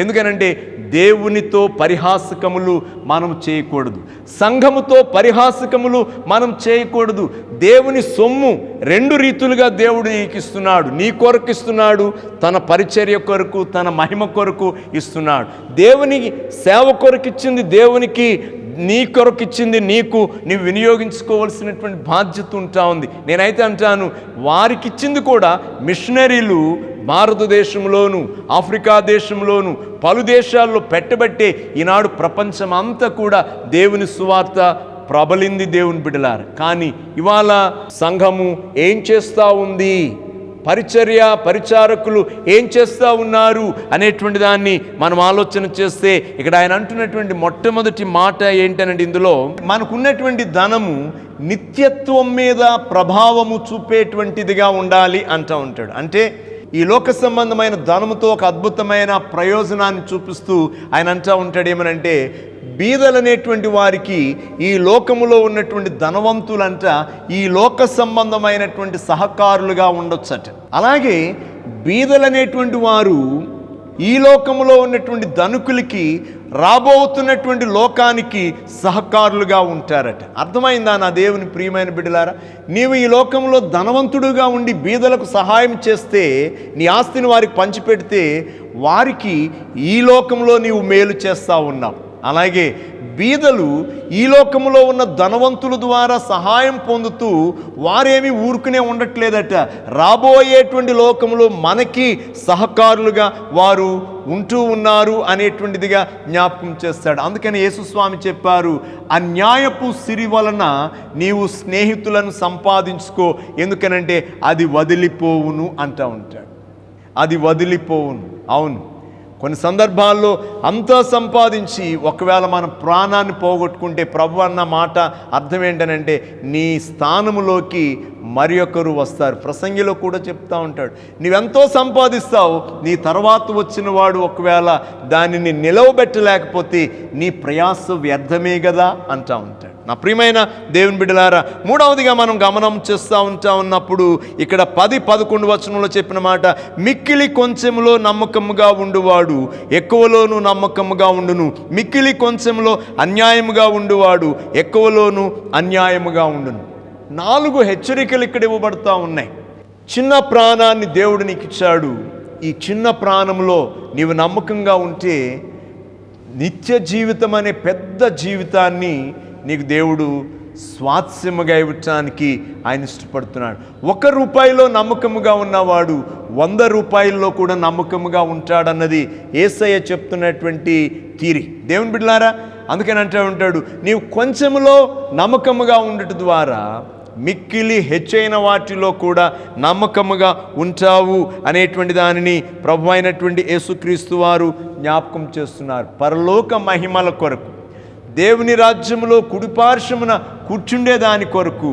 ఎందుకనంటే దేవునితో పరిహాసకములు మనం చేయకూడదు, సంఘముతో పరిహాసకములు మనం చేయకూడదు. దేవుని సొమ్ము రెండు రీతులుగా దేవుడు నీకు ఇస్తున్నాడు. నీ కొరకు ఇస్తున్నాడు, తన పరిచర్య కొరకు, తన మహిమ కొరకు ఇస్తున్నాడు. దేవుని సేవ కొరకు ఇచ్చింది దేవునికి, నీ కొరకు ఇచ్చింది నీకు. నీవు వినియోగించుకోవాల్సినటువంటి బాధ్యత ఉంటా ఉంది. నేనైతే అంటాను, వారికి ఇచ్చింది కూడా మిషనరీలు భారతదేశంలోను ఆఫ్రికా దేశంలోను పలు దేశాల్లో పెట్టబట్టే ఈనాడు ప్రపంచం అంతా కూడా దేవుని సువార్త ప్రబలింది దేవుని బిడ్డలారా. కానీ ఇవాళ సంఘము ఏం చేస్తూ ఉంది, పరిచారకులు ఏం చేస్తూ ఉన్నారు అనేటువంటి దాన్ని మనం ఆలోచన చేస్తే ఇక్కడ ఆయన అంటున్నటువంటి మొట్టమొదటి మాట ఏంటనంటే, ఇందులో మనకున్నటువంటి ధనము నిత్యత్వం మీద ప్రభావము చూపేటువంటిదిగా ఉండాలి అంటూ ఉంటాడు. అంటే ఈ లోక సంబంధమైన ధనముతో ఒక అద్భుతమైన ప్రయోజనాన్ని చూపిస్తూ ఆయన అంటూ ఉంటాడు ఏమనంటే, బీదలనేటువంటి వారికి ఈ లోకములో ఉన్నటువంటి ధనవంతులంట ఈ లోక సంబంధమైనటువంటి సహకారులుగా ఉండొచ్చట. అలాగే బీదలనేటువంటి వారు ఈ లోకములో ఉన్నటువంటి ధనికులకి రాబోతున్నటువంటి లోకానికి సహకారులుగా ఉంటారట. అర్థమైందా నా దేవుని ప్రియమైన బిడ్డలారా? నీవు ఈ లోకంలో ధనవంతుడుగా ఉండి బీదలకు సహాయం చేస్తే, నీ ఆస్తిని వారికి పంచిపెడితే, వారికి ఈ లోకంలో నీవు మేలు చేస్తూ ఉన్నావు. అలాగే బీదలు ఈ లోకములో ఉన్న ధనవంతుల ద్వారా సహాయం పొందుతూ వారేమీ ఊరుకునే ఉండట్లేదట. రాబోయేటువంటి లోకంలో మనకి సహకారులుగా వారు ఉంటూ ఉన్నారు అనేటువంటిదిగా జ్ఞాపకం చేస్తాడు. అందుకని యేసుస్వామి చెప్పారు, అన్యాయపు సిరి వలన నీవు స్నేహితులను సంపాదించుకో, ఎందుకనంటే అది వదిలిపోవును అంటూ ఉంటాడు. అది వదిలిపోవును. అవును, కొన్ని సందర్భాల్లో అంతా సంపాదించి ఒకవేళ మన ప్రాణాన్ని పోగొట్టుకుంటే ప్రభు అన్న మాట అర్థం ఏంటనంటే, నీ స్థానములోకి మరి ఒకరు వస్తారు. ప్రసంగిలో కూడా చెప్తా ఉంటాడు, నీవెంతో సంపాదిస్తావు, నీ తర్వాత వచ్చిన వాడు ఒకవేళ దానిని నిలవబెట్టలేకపోతే నీ ప్రయాస వ్యర్థమే కదా అంటా ఉంటాడు. నా ప్రియమైన దేవుని బిడ్డలారా, మూడవదిగా మనం గమనం చేస్తూ ఉన్నప్పుడు ఇక్కడ 10-11 వచనంలో చెప్పిన మాట, మిక్కిలి కొంచెములో నమ్మకముగా ఉండువాడు ఎక్కువలోనూ నమ్మకముగా ఉండును, మిక్కిలి కొంచెంలో అన్యాయముగా ఉండువాడు ఎక్కువలోనూ అన్యాయముగా ఉండును. 4 హెచ్చరికలు ఇక్కడ ఇవ్వబడతా ఉన్నాయి. చిన్న ప్రాణాన్ని దేవుడు నీకు ఇచ్చాడు. ఈ చిన్న ప్రాణంలో నీవు నమ్మకంగా ఉంటే నిత్య జీవితం అనే పెద్ద జీవితాన్ని నీకు దేవుడు స్వాస్యముగా ఇవ్వటానికి ఆయన ఇష్టపడుతున్నాడు. 1 రూపాయిలో నమ్మకముగా ఉన్నవాడు 100 రూపాయల్లో కూడా నమ్మకముగా ఉంటాడన్నది యేసయ్య చెప్తున్నటువంటి తీరి. దేవుని బిడ్డలారా, అందుకని అంటూ ఉంటాడు, నీవు కొంచెములో నమ్మకముగా ఉండటం ద్వారా మిక్కిలి హెచ్చైన వాటిలో కూడా నమ్మకముగా ఉంటావు అనేటువంటి దానిని ప్రభు అయినటువంటి యేసుక్రీస్తు వారు జ్ఞాపకం చేస్తున్నారు. పరలోక మహిమల కొరకు, దేవుని రాజ్యములో కుడిపార్శ్వమున కూర్చుండే దాని కొరకు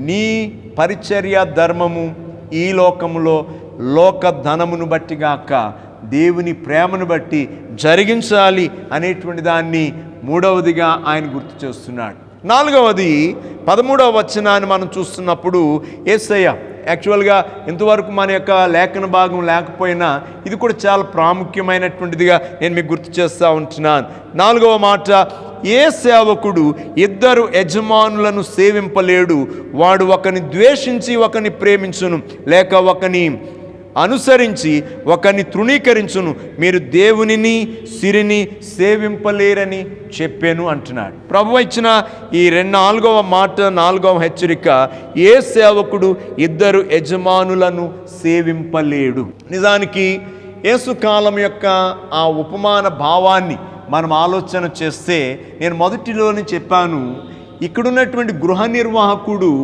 నీ పరిచర్య ధర్మము ఈ లోకములో లోక ధనమును బట్టి గాక దేవుని ప్రేమను బట్టి జరిగించాలి అనేటువంటి దాన్ని మూడవదిగా ఆయన గుర్తు చేస్తున్నాడు. 4వది 13వ వచనాన్ని మనం చూస్తున్నప్పుడు యేసయ్య యాక్చువల్గా ఇంతవరకు మన యొక్క లేఖన భాగం లేకపోయినా ఇది కూడా చాలా ప్రాముఖ్యమైనటువంటిదిగా నేను మీకు గుర్తు చేస్తూ ఉంటున్నాను. 4వ మాట, ఏ సేవకుడు 2 యజమానులను సేవింపలేడు, వాడు ఒకని ద్వేషించి ఒకని ప్రేమించును, లేక ఒకని అనుసరించి ఒకని తృణీకరించును, మీరు దేవునిని సిరిని సేవింపలేరని చెప్పాను అంటున్నాడు. ప్రభు ఇచ్చిన ఈ 4వ మాట, 4వ హెచ్చరిక, ఏ సేవకుడు 2 యజమానులను సేవింపలేడు. నిజానికి యేసుకాలం యొక్క ఆ ఉపమాన భావాన్ని మనం ఆలోచన చేస్తే, నేను మొదటిలోనే చెప్పాను, ఇక్కడున్నటువంటి గృహ నిర్వాహకుడు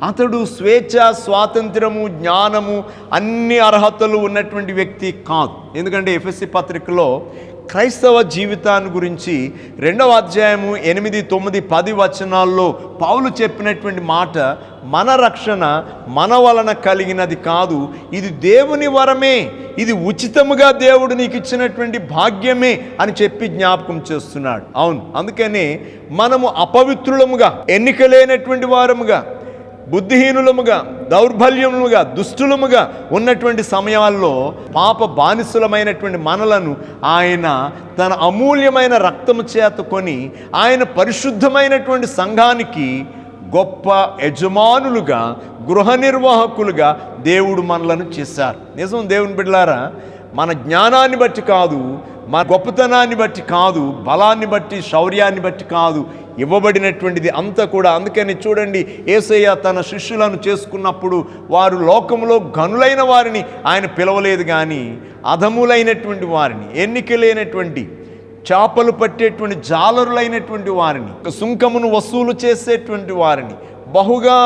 అతడు స్వేచ్ఛ, స్వాతంత్రము, జ్ఞానము అన్ని అర్హతలు ఉన్నటువంటి వ్యక్తి కాదు. ఎందుకంటే ఎఫెసీ పత్రికలో క్రైస్తవ జీవితాన్ని గురించి 2వ అధ్యాయము 8, 9, 10 వచనాల్లో పౌలు చెప్పినటువంటి మాట, మన రక్షణ మన వలన కలిగినది కాదు, ఇది దేవుని వరమే, ఇది ఉచితముగా దేవుడు నీకు ఇచ్చినటువంటి భాగ్యమే అని చెప్పి జ్ఞాపకం చేస్తున్నాడు. అవును, అందుకనే మనము అపవిత్రులముగా, ఎన్నిక లేనటువంటి వారముగా, బుద్ధిహీనులముగా, దౌర్బల్యములుగా, దుష్టులముగా ఉన్నటువంటి సమయాల్లో పాప బానిసలమైనటువంటి మనలను ఆయన తన అమూల్యమైన రక్తము చేత కొని ఆయన పరిశుద్ధమైనటువంటి సంఘానికి గొప్ప యజమానులుగా, గృహ నిర్వాహకులుగా దేవుడు మనలను చేశారు. నిజం దేవుని బిడ్డలారా, మన జ్ఞానాన్ని బట్టి కాదు, మన గొప్పతనాన్ని బట్టి కాదు, బలాన్ని బట్టి, శౌర్యాన్ని బట్టి కాదు, ఇవ్వబడినటువంటిది అంతా కూడా. అందుకని చూడండి, యేసయ్య తన శిష్యులను చేసుకున్నప్పుడు వారు లోకంలో గనులైన వారిని ఆయన పిలవలేదు, కానీ అధములైనటువంటి వారిని, ఎన్నిక లేనటువంటి, చేపలు పట్టేటువంటి జాలరులైనటువంటి వారిని, సుంకమును వసూలు చేసేటువంటి వారిని, బహుగా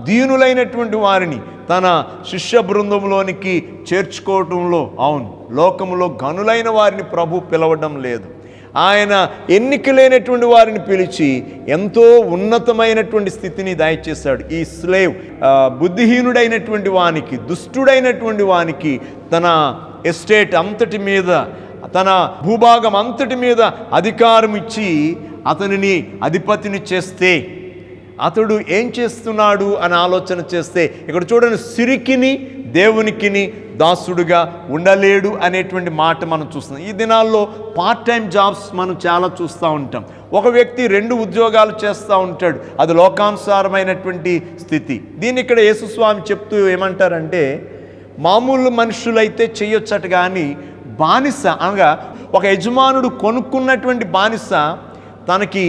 దీనులైనటువంటి వారిని తన శిష్య బృందంలోనికి చేర్చుకోవటంలో, అవును, లోకములో గనులైన వారిని ప్రభు పిలవడం లేదు. ఆయన ఎన్నిక లేనటువంటి వారిని పిలిచి ఎంతో ఉన్నతమైనటువంటి స్థితిని దయచేశాడు. ఈ స్లేవ్, బుద్ధిహీనుడైనటువంటి వానికి, దుష్టుడైనటువంటి వానికి తన ఎస్టేట్ అంతటి మీద, తన భూభాగం అంతటి మీద అధికారం ఇచ్చి అతనిని అధిపతిని చేస్తే అతడు ఏం చేస్తున్నాడు అని ఆలోచన చేస్తే, ఇక్కడ చూడండి, సిరికిని దేవునికిని దాసుడుగా ఉండలేడు అనేటువంటి మాట మనం చూస్తున్నాం. ఈ దినాల్లో పార్ట్ టైం జాబ్స్ మనం చాలా చూస్తూ ఉంటాం. ఒక వ్యక్తి 2 ఉద్యోగాలు చేస్తూ ఉంటాడు, అది లోకానుసారమైనటువంటి స్థితి. దీన్ని ఇక్కడ యేసుస్వామి చెప్తూ ఏమంటారంటే, మామూలు మనుషులైతే చేయొచ్చట, కానీ బానిస అనగా ఒక యజమానుడు కొనుక్కున్నటువంటి బానిస తనకి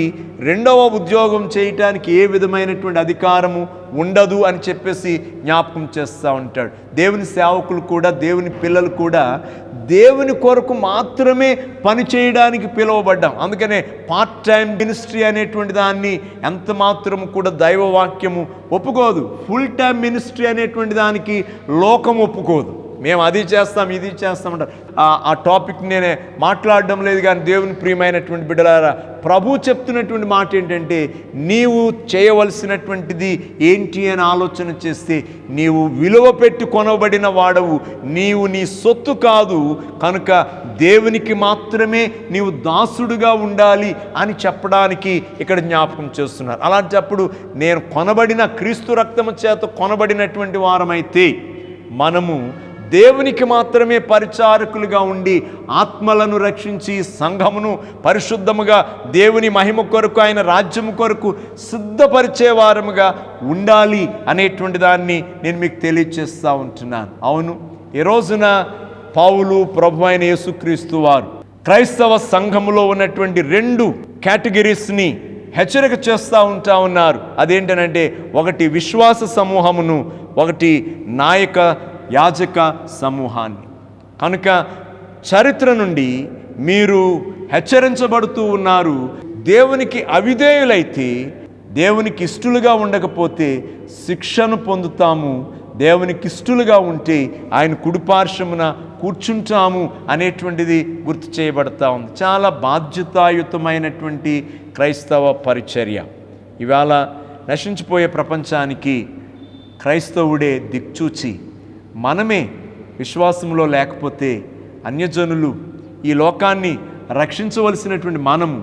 2వ ఉద్యోగం చేయటానికి ఏ విధమైనటువంటి అధికారము ఉండదు అని చెప్పేసి జ్ఞాపకం చేస్తూ ఉంటాడు. దేవుని సేవకులు కూడా, దేవుని పిల్లలు కూడా దేవుని కొరకు మాత్రమే పని చేయడానికి పిలువబడ్డాం. అందుకనే పార్ట్ టైం మినిస్ట్రీ అనేటువంటి దాన్ని ఎంత మాత్రము కూడా దైవవాక్యము ఒప్పుకోదు. ఫుల్ టైం మినిస్ట్రీ అనేటువంటి దానికి లోకం ఒప్పుకోదు. మేము అది చేస్తాం, ఇది చేస్తామంటారు. ఆ టాపిక్ నేనే మాట్లాడడం లేదు, కానీ దేవుని ప్రియమైనటువంటి బిడ్డలారా, ప్రభు చెప్తున్నటువంటి మాట ఏంటంటే, నీవు చేయవలసినటువంటిది ఏంటి అని ఆలోచన చేస్తే, నీవు విలువ పెట్టి కొనబడిన వాడవు, నీవు నీ సొత్తు కాదు, కనుక దేవునికి మాత్రమే నీవు దాసుడుగా ఉండాలి అని చెప్పడానికి ఇక్కడ జ్ఞాపకం చేస్తున్నారు. అలాంటప్పుడు నేను కొనబడిన, క్రీస్తు రక్తము చేత కొనబడినటువంటి వారమైతే మనము దేవునికి మాత్రమే పరిచారకులుగా ఉండి ఆత్మలను రక్షించి సంఘమును పరిశుద్ధముగా దేవుని మహిమ కొరకు, ఆయన రాజ్యము కొరకు సిద్ధపరిచే వారముగా ఉండాలి అనేటువంటి దాన్ని నేను మీకు తెలియచేస్తూ ఉంటున్నాను. అవును, ఈ రోజున పౌలు, ప్రభు అయిన యేసుక్రీస్తు వారు క్రైస్తవ సంఘములో ఉన్నటువంటి 2 కేటగిరీస్ని హెచ్చరిక చేస్తూ ఉన్నారు. అదేంటనంటే, ఒకటి విశ్వాస సమూహమును, ఒకటి నాయక యాజక సమూహాన్ని. కనుక చరిత్ర నుండి మీరు హెచ్చరించబడుతూ ఉన్నారు. దేవునికి అవిధేయులైతే, దేవునికి ఇష్టలుగా ఉండకపోతే శిక్షను పొందుతాము, దేవునికి ఇష్టలుగా ఉంటే ఆయన కుడిపార్శ్వమున కూర్చుంటాము అనేటువంటిది గుర్తు చేయబడతా ఉంది. చాలా బాధ్యతాయుతమైనటువంటి క్రైస్తవ పరిచర్య. ఇవాళ నశించిపోయే ప్రపంచానికి క్రైస్తవుడే దిక్చూచి, మనమే విశ్వాసంలో లేకపోతే అన్యజనులు, ఈ లోకాన్ని రక్షించవలసినటువంటి మనము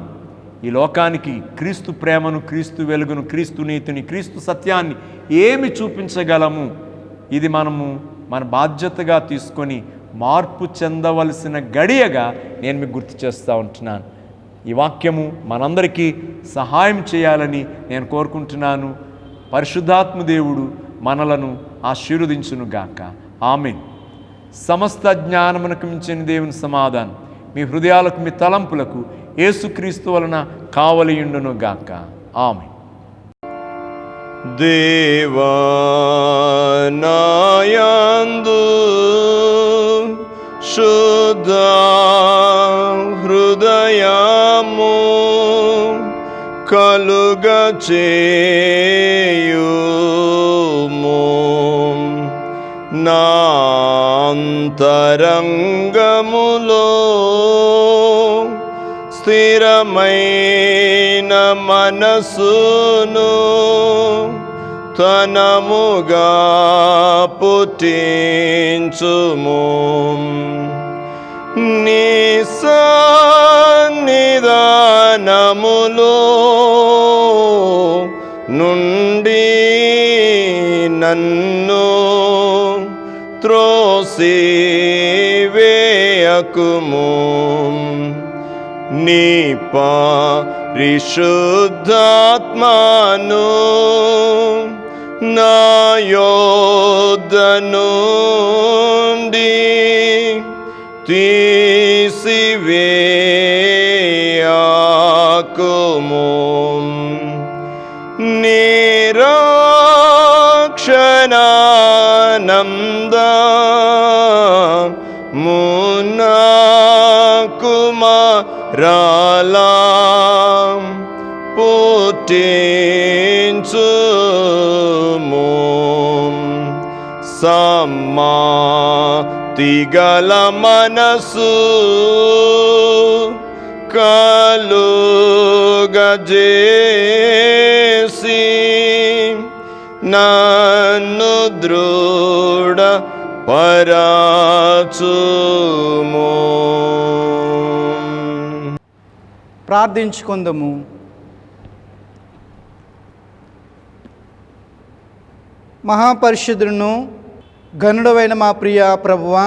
ఈ లోకానికి క్రీస్తు ప్రేమను, క్రీస్తు వెలుగును, క్రీస్తు నీతిని, క్రీస్తు సత్యాన్ని ఏమి చూపించగలము? ఇది మనము మన బాధ్యతగా తీసుకొని మార్పు చెందవలసిన గడియగా నేను మీకు గుర్తు చేస్తూ ఉంటున్నాను. ఈ వాక్యము మనందరికీ సహాయం చేయాలని నేను కోరుకుంటున్నాను. పరిశుద్ధాత్మ దేవుడు మనలను ఆశీర్వదించునుగాక. ఆమేన్. సమస్త జ్ఞానమునకు మించిన దేవుని సమాధానం మీ హృదయాలకు, మీ తలంపులకు యేసుక్రీస్తు వలన కావలియుండునుగాక. ఆమేన్. దేవా నాయందు శుద్ధ హృదయము కలుగచేయుము, నాంతరంగములో స్థిరమైన మనసును తనముగా పుట్టించుము. నీ సన్నిధానములో నుండి నన్ను త్రోసివేయకుము. నీ పరిశుద్ధాత్మను నా యొద్ద నుండి తీసివేయకుము. నిరక్షణానందమునాకుమారాలా పుట్టించుము. సమ్మతిగల మనసు కలుగజేసి నన్ను దృఢ పరచుము. ప్రార్థించుకుందాము. మహాపరిశుద్ధుడును గనుడవైన మా ప్రియ ప్రభువా,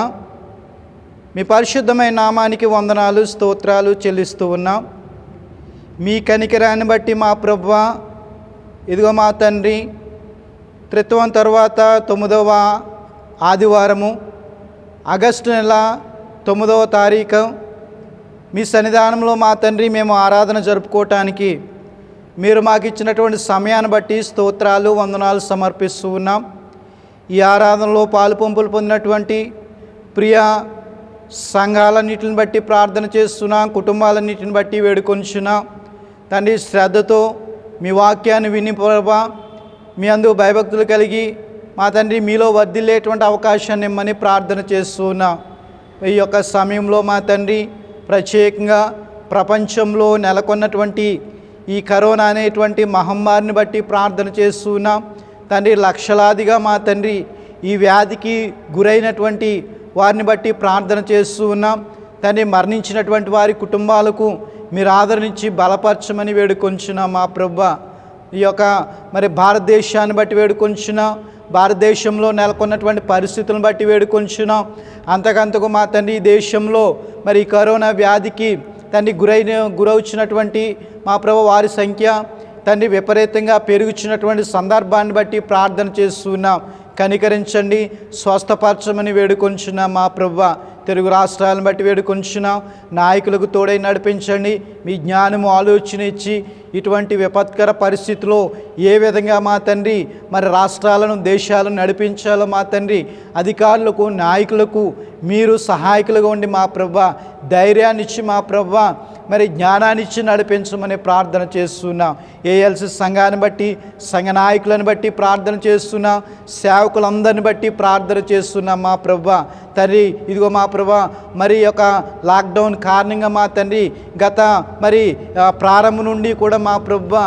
మీ పరిశుద్ధమైన నామానికి వందనాలు స్తోత్రాలు చెల్లిస్తూ ఉన్నాం. మీ కనికరాన్ని బట్టి మా ప్రభువా, ఇదిగో మా తండ్రి, త్రిత్వం తర్వాత 9వ ఆదివారము ఆగస్టు నెల 9వ తారీఖు మీ సన్నిధానంలో మా తండ్రి మేము ఆరాధన జరుపుకోవటానికి మీరు మాకు ఇచ్చినటువంటి సమయాన్ని బట్టి స్తోత్రాలు వందనాలు సమర్పిస్తూ ఉన్నాం. ఈ ఆరాధనలో పాలుపంపులు పొందినటువంటి ప్రియ సంఘాలన్నిటిని బట్టి ప్రార్థన చేస్తున్నాం, కుటుంబాలన్నిటిని బట్టి వేడుకొంచున్నాం. తండ్రి, శ్రద్ధతో మీ వాక్యాన్ని విని ప్రభా, మీ అందు భయభక్తులు కలిగి మా తండ్రి మీలో వర్ధిల్లేటువంటి అవకాశాన్ని ఇమ్మని ప్రార్థన చేస్తున్నాం. ఈ యొక్క సమయంలో మా తండ్రి ప్రత్యేకంగా ప్రపంచంలో నెలకొన్నటువంటి ఈ కరోనా అనేటువంటి మహమ్మారిని బట్టి ప్రార్థన చేస్తున్నాం. తండ్రి, లక్షలాదిగా మా తండ్రి ఈ వ్యాధికి గురైనటువంటి వారిని బట్టి ప్రార్థన చేస్తూ ఉన్నాం. తండ్రి, మరణించినటువంటి వారి కుటుంబాలకు మీరు ఆదరించి బలపరచమని వేడుకొంచున్నాం. మా ప్రభువా, ఈ యొక్క మరి భారతదేశాన్ని బట్టి వేడుకొంచున్నాం. భారతదేశంలో నెలకొన్నటువంటి పరిస్థితులను బట్టి వేడుకొంచున్నాం. అంతకంతకు మా తండ్రి ఈ దేశంలో మరి కరోనా వ్యాధికి తండ్రి గురవుచ్చినటువంటి మా ప్రభు వారి సంఖ్య తండ్రి విపరీతంగా పెరుగుచున్నటువంటి సందర్భాన్ని బట్టి ప్రార్థన చేస్తున్నాం. కనికరించండి, స్వస్థపరచమని వేడుకొంచున్నాం. మా ప్రభువా, తెలుగు రాష్ట్రాలను బట్టి వేడుకొంచున్నాం. నాయకులకు తోడై నడిపించండి, మీ జ్ఞానము ఆలోచన ఇచ్చి ఇటువంటి విపత్కర పరిస్థితిలో ఏ విధంగా మా తండ్రి మరి రాష్ట్రాలను దేశాలను నడిపించాలో మా తండ్రి అధికారులకు నాయకులకు మీరు సహాయకులుగా ఉండి మా ప్రభువా ధైర్యాన్ని ఇచ్చి మా ప్రభువా మరి జ్ఞానాన్ని ఇచ్చి నడిపించమని ప్రార్థన చేస్తున్నాం. ఏఎల్సి సంఘాన్ని బట్టి సంఘ నాయకులను బట్టి ప్రార్థన చేస్తున్నాం. సేవకులందరిని బట్టి ప్రార్థన చేస్తున్నాం. మా ప్రభువా తండ్రి, ఇదిగో మా ప్రభువా మరి యొక్క లాక్డౌన్ కారణంగా మా తండ్రి గత మరి ప్రారంభం నుండి కూడా మా ప్రభువా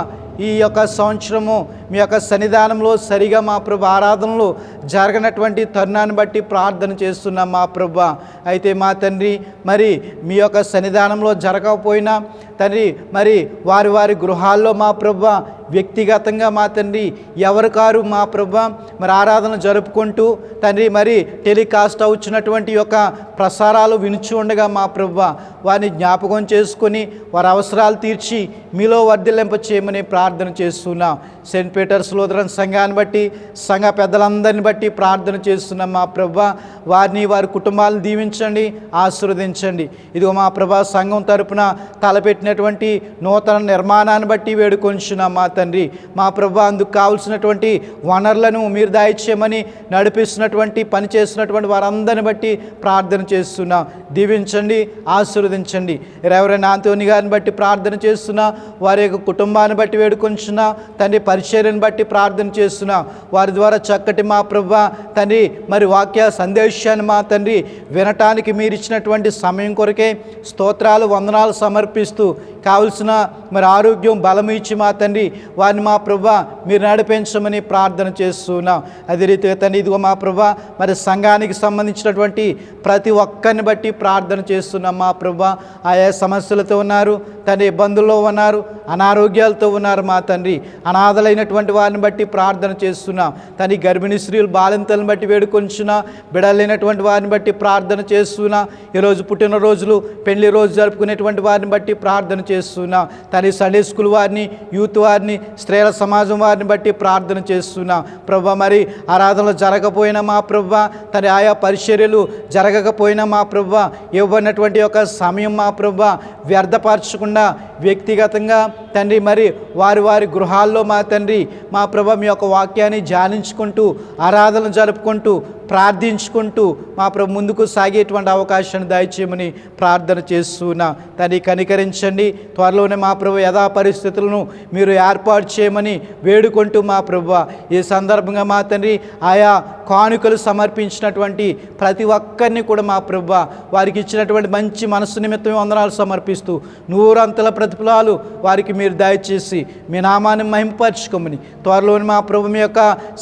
ఈ యొక్క సంవత్సరము మీ యొక్క సన్నిధానంలో సరిగా మా ప్రభు ఆరాధనలో జరగనటువంటి తరుణాన్ని బట్టి ప్రార్థన చేస్తున్నాం. మా ప్రభువా అయితే మా తండ్రి మరి మీ యొక్క సన్నిధానంలో జరగకపోయినా తండ్రి మరి వారి వారి గృహాల్లో మా ప్రభువా వ్యక్తిగతంగా మా తండ్రి ఎవరికారు మా ప్రభువా మరి ఆరాధన జరుపుకుంటూ తండ్రి మరి టెలికాస్ట్ అవుతున్నటువంటి యొక్క ప్రసారాలు వినుచు ఉండగా మా ప్రభువా వారిని జ్ఞాపకం చేసుకొని వారి అవసరాలు తీర్చి మీలో వర్ధిల్లింప చేయమని ప్రార్థన చేస్తున్నాం. సెయింట్ పీటర్స్ లూథరన్ సంఘాన్ని బట్టి సంఘ పెద్దలందరిని బట్టి ప్రార్థన చేస్తున్నాం. మా ప్రభువా వారిని వారి కుటుంబాలను దీవించండి, ఆశీర్వదించండి. ఇదిగో మా ప్రభువా సంఘం తరపున తలపెట్టినటువంటి నూతన నిర్మాణాన్ని బట్టి వేడుకొంచున్నాం. మా తండ్రి మా ప్రభువా అందుకు కావాల్సినటువంటి వనరులను మీరు దయచేయమని నడిపిస్తున్నటువంటి పని చేస్తున్నటువంటి వారందరిని బట్టి ప్రార్థన చేస్తున్నాం. దీవించండి, ఆశీర్వదించండి. రెవరెండ్ ఆంటోనీ గారిని బట్టి ప్రార్థన చేస్తున్నా, వారి యొక్క కుటుంబాన్ని బట్టి వేడుకొంచున్నా, తండ్రి పరిచర్యను బట్టి ప్రార్థన చేస్తున్నా, వారి ద్వారా చక్కటి మా ప్రభు ప్రభువా తండ్రి మరి వాక్య సందేశాన్ని మా తండ్రి వినటానికి మీరు ఇచ్చినటువంటి సమయం కొరకే స్తోత్రాలు వందనాలు సమర్పిస్తూ కావలసిన మరి ఆరోగ్యం బలం ఇచ్చి మా తండ్రి వారిని మా ప్రభువా మీరు నడిపించమని ప్రార్థన చేస్తున్నాం. అదే రీతిగా తండ్రి ఇదిగో మా ప్రభువా మరి సంఘానికి సంబంధించినటువంటి ప్రతి ఒక్కరిని బట్టి ప్రార్థన చేస్తున్నాం మా ప్రభువా. ఆయా సమస్యలతో ఉన్నారు తండ్రి, ఇబ్బందుల్లో ఉన్నారు, అనారోగ్యాలతో ఉన్నారు మా తండ్రి. అనాథలైనటువంటి వారిని బట్టి ప్రార్థన చేస్తున్నాం తండ్రి. గర్భిణీ స్త్రీలు బాలింతలను బట్టి వేడుకొంచున్నా, బిడలైనటువంటి వారిని బట్టి ప్రార్థన చేస్తున్నా. ఈరోజు పుట్టినరోజులు పెళ్లి రోజు జరుపుకునేటువంటి వారిని బట్టి ప్రార్థన చేస్తున్నా తండ్రి. సండే స్కూల్ వారిని, యూత్ వారిని, స్త్రీల సమాజం వారిని బట్టి ప్రార్థన చేస్తున్నా ప్రభువా. మరి ఆరాధనలు జరగకపోయినా మా ప్రభువా తండ్రి, ఆయా పరిచర్యలు జరగకపోయినా మా ప్రభువా ఇవ్వనటువంటి ఒక సమయం మా ప్రభువా వ్యర్థపరచకుండా వ్యక్తిగతంగా తండ్రి మరి వారి వారి గృహాల్లో మా తండ్రి మా ప్రభువా మీ యొక్క వాక్యాన్ని ధ్యానించుకుంటూ ఆరాధనలు జరుపుకుంటూ ప్రార్థించుకుంటూ మా ప్రభు ముందుకు సాగేటువంటి అవకాశాన్ని దయచేయమని ప్రార్థన చేస్తున్నా తండ్రి. కనికరించండి. త్వరలోనే మా ప్రభు యథా పరిస్థితులను మీరు ఏర్పాటు చేయమని వేడుకుంటూ మా ప్రభువా ఈ సందర్భంగా మా తండ్రి ఆయా కానుకలు సమర్పించినటువంటి ప్రతి ఒక్కరిని కూడా మా ప్రభువా వారికి ఇచ్చినటువంటి మంచి మనస్సు నిమిత్తం వందనాలు సమర్పిస్తూ నూరంతల ప్రతిఫలాలు వారికి మీరు దయచేసి మీ నామాన్ని మహింపరచుకోమని త్వరలోని మా ప్రభు మీ యొక్క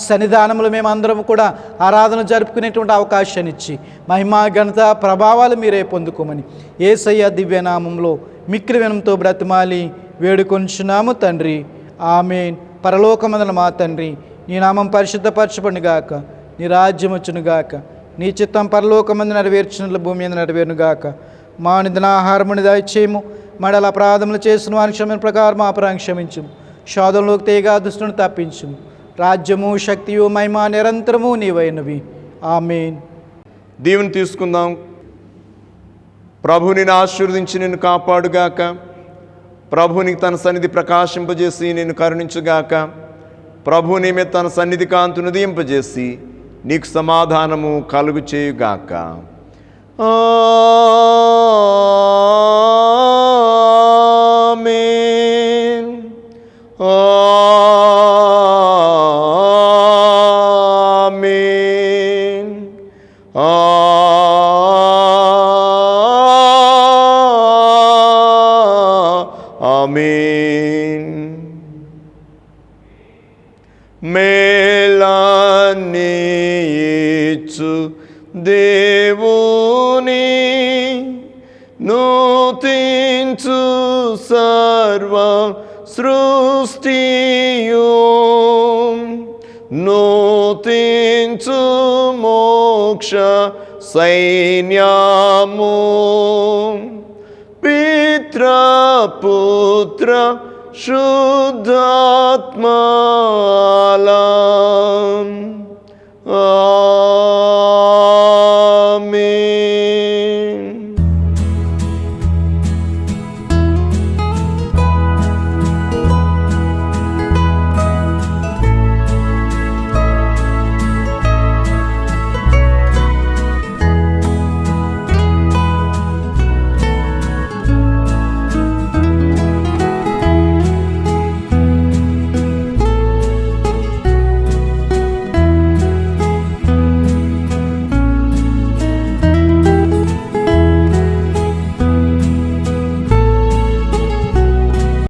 సన్నిధానంలో మేమందరం కూడా ఆరాధన జరుపుకునేటువంటి అవకాశాన్ని ఇచ్చి మహిమా ఘనత ప్రభావాలు మీరే పొందుకోమని యేసయ్య దివ్యనామంలో మిక్కిలి వినంతో బ్రతిమాలి వేడుకొంచున్నాము తండ్రి. ఆమేన్. పరలోకమందున మా తండ్రి, నీ నామం పరిశుద్ధపరచబడును గాక, నీ రాజ్యం వచ్చును గాక, నీ చిత్తం పరలోకమందు నెరవేర్చినట్లు భూమి మీద నెరవేరును గాక. మా నిద్ర ఆహారముని దయచేయము, మడల అపరాధములు చేసిన వారి క్షమణ ప్రకారం అపరాధం క్షమించుము, శోధంలోకి తేగా దుష్టుని తప్పించుము. రాజ్యము శక్తియు మహిమ నిరంతరము నీవైనవి. ఆమేన్. దీవెని తీసుకుందాం. ప్రభు నిన్ను ఆశీర్వదించి నిన్ను కాపాడుగాక, ప్రభుని తన సన్నిధి ప్రకాశింపజేసి నిన్ను కరుణించుగాక, ప్రభు నీ మీద తన సన్నిధి కాంతును ఉదయింపజేసి నీకు సమాధానము కలుగు చేయుగాక. ఆమేన్. ఆమేన్. ఆమేన్. మేలానిచ్చు దేవుని నూతించు సర్వ సృష్టియు, నూతించు మోక్ష సైన్యము, పిత్రపుత్ర శుద్ధాత్మలం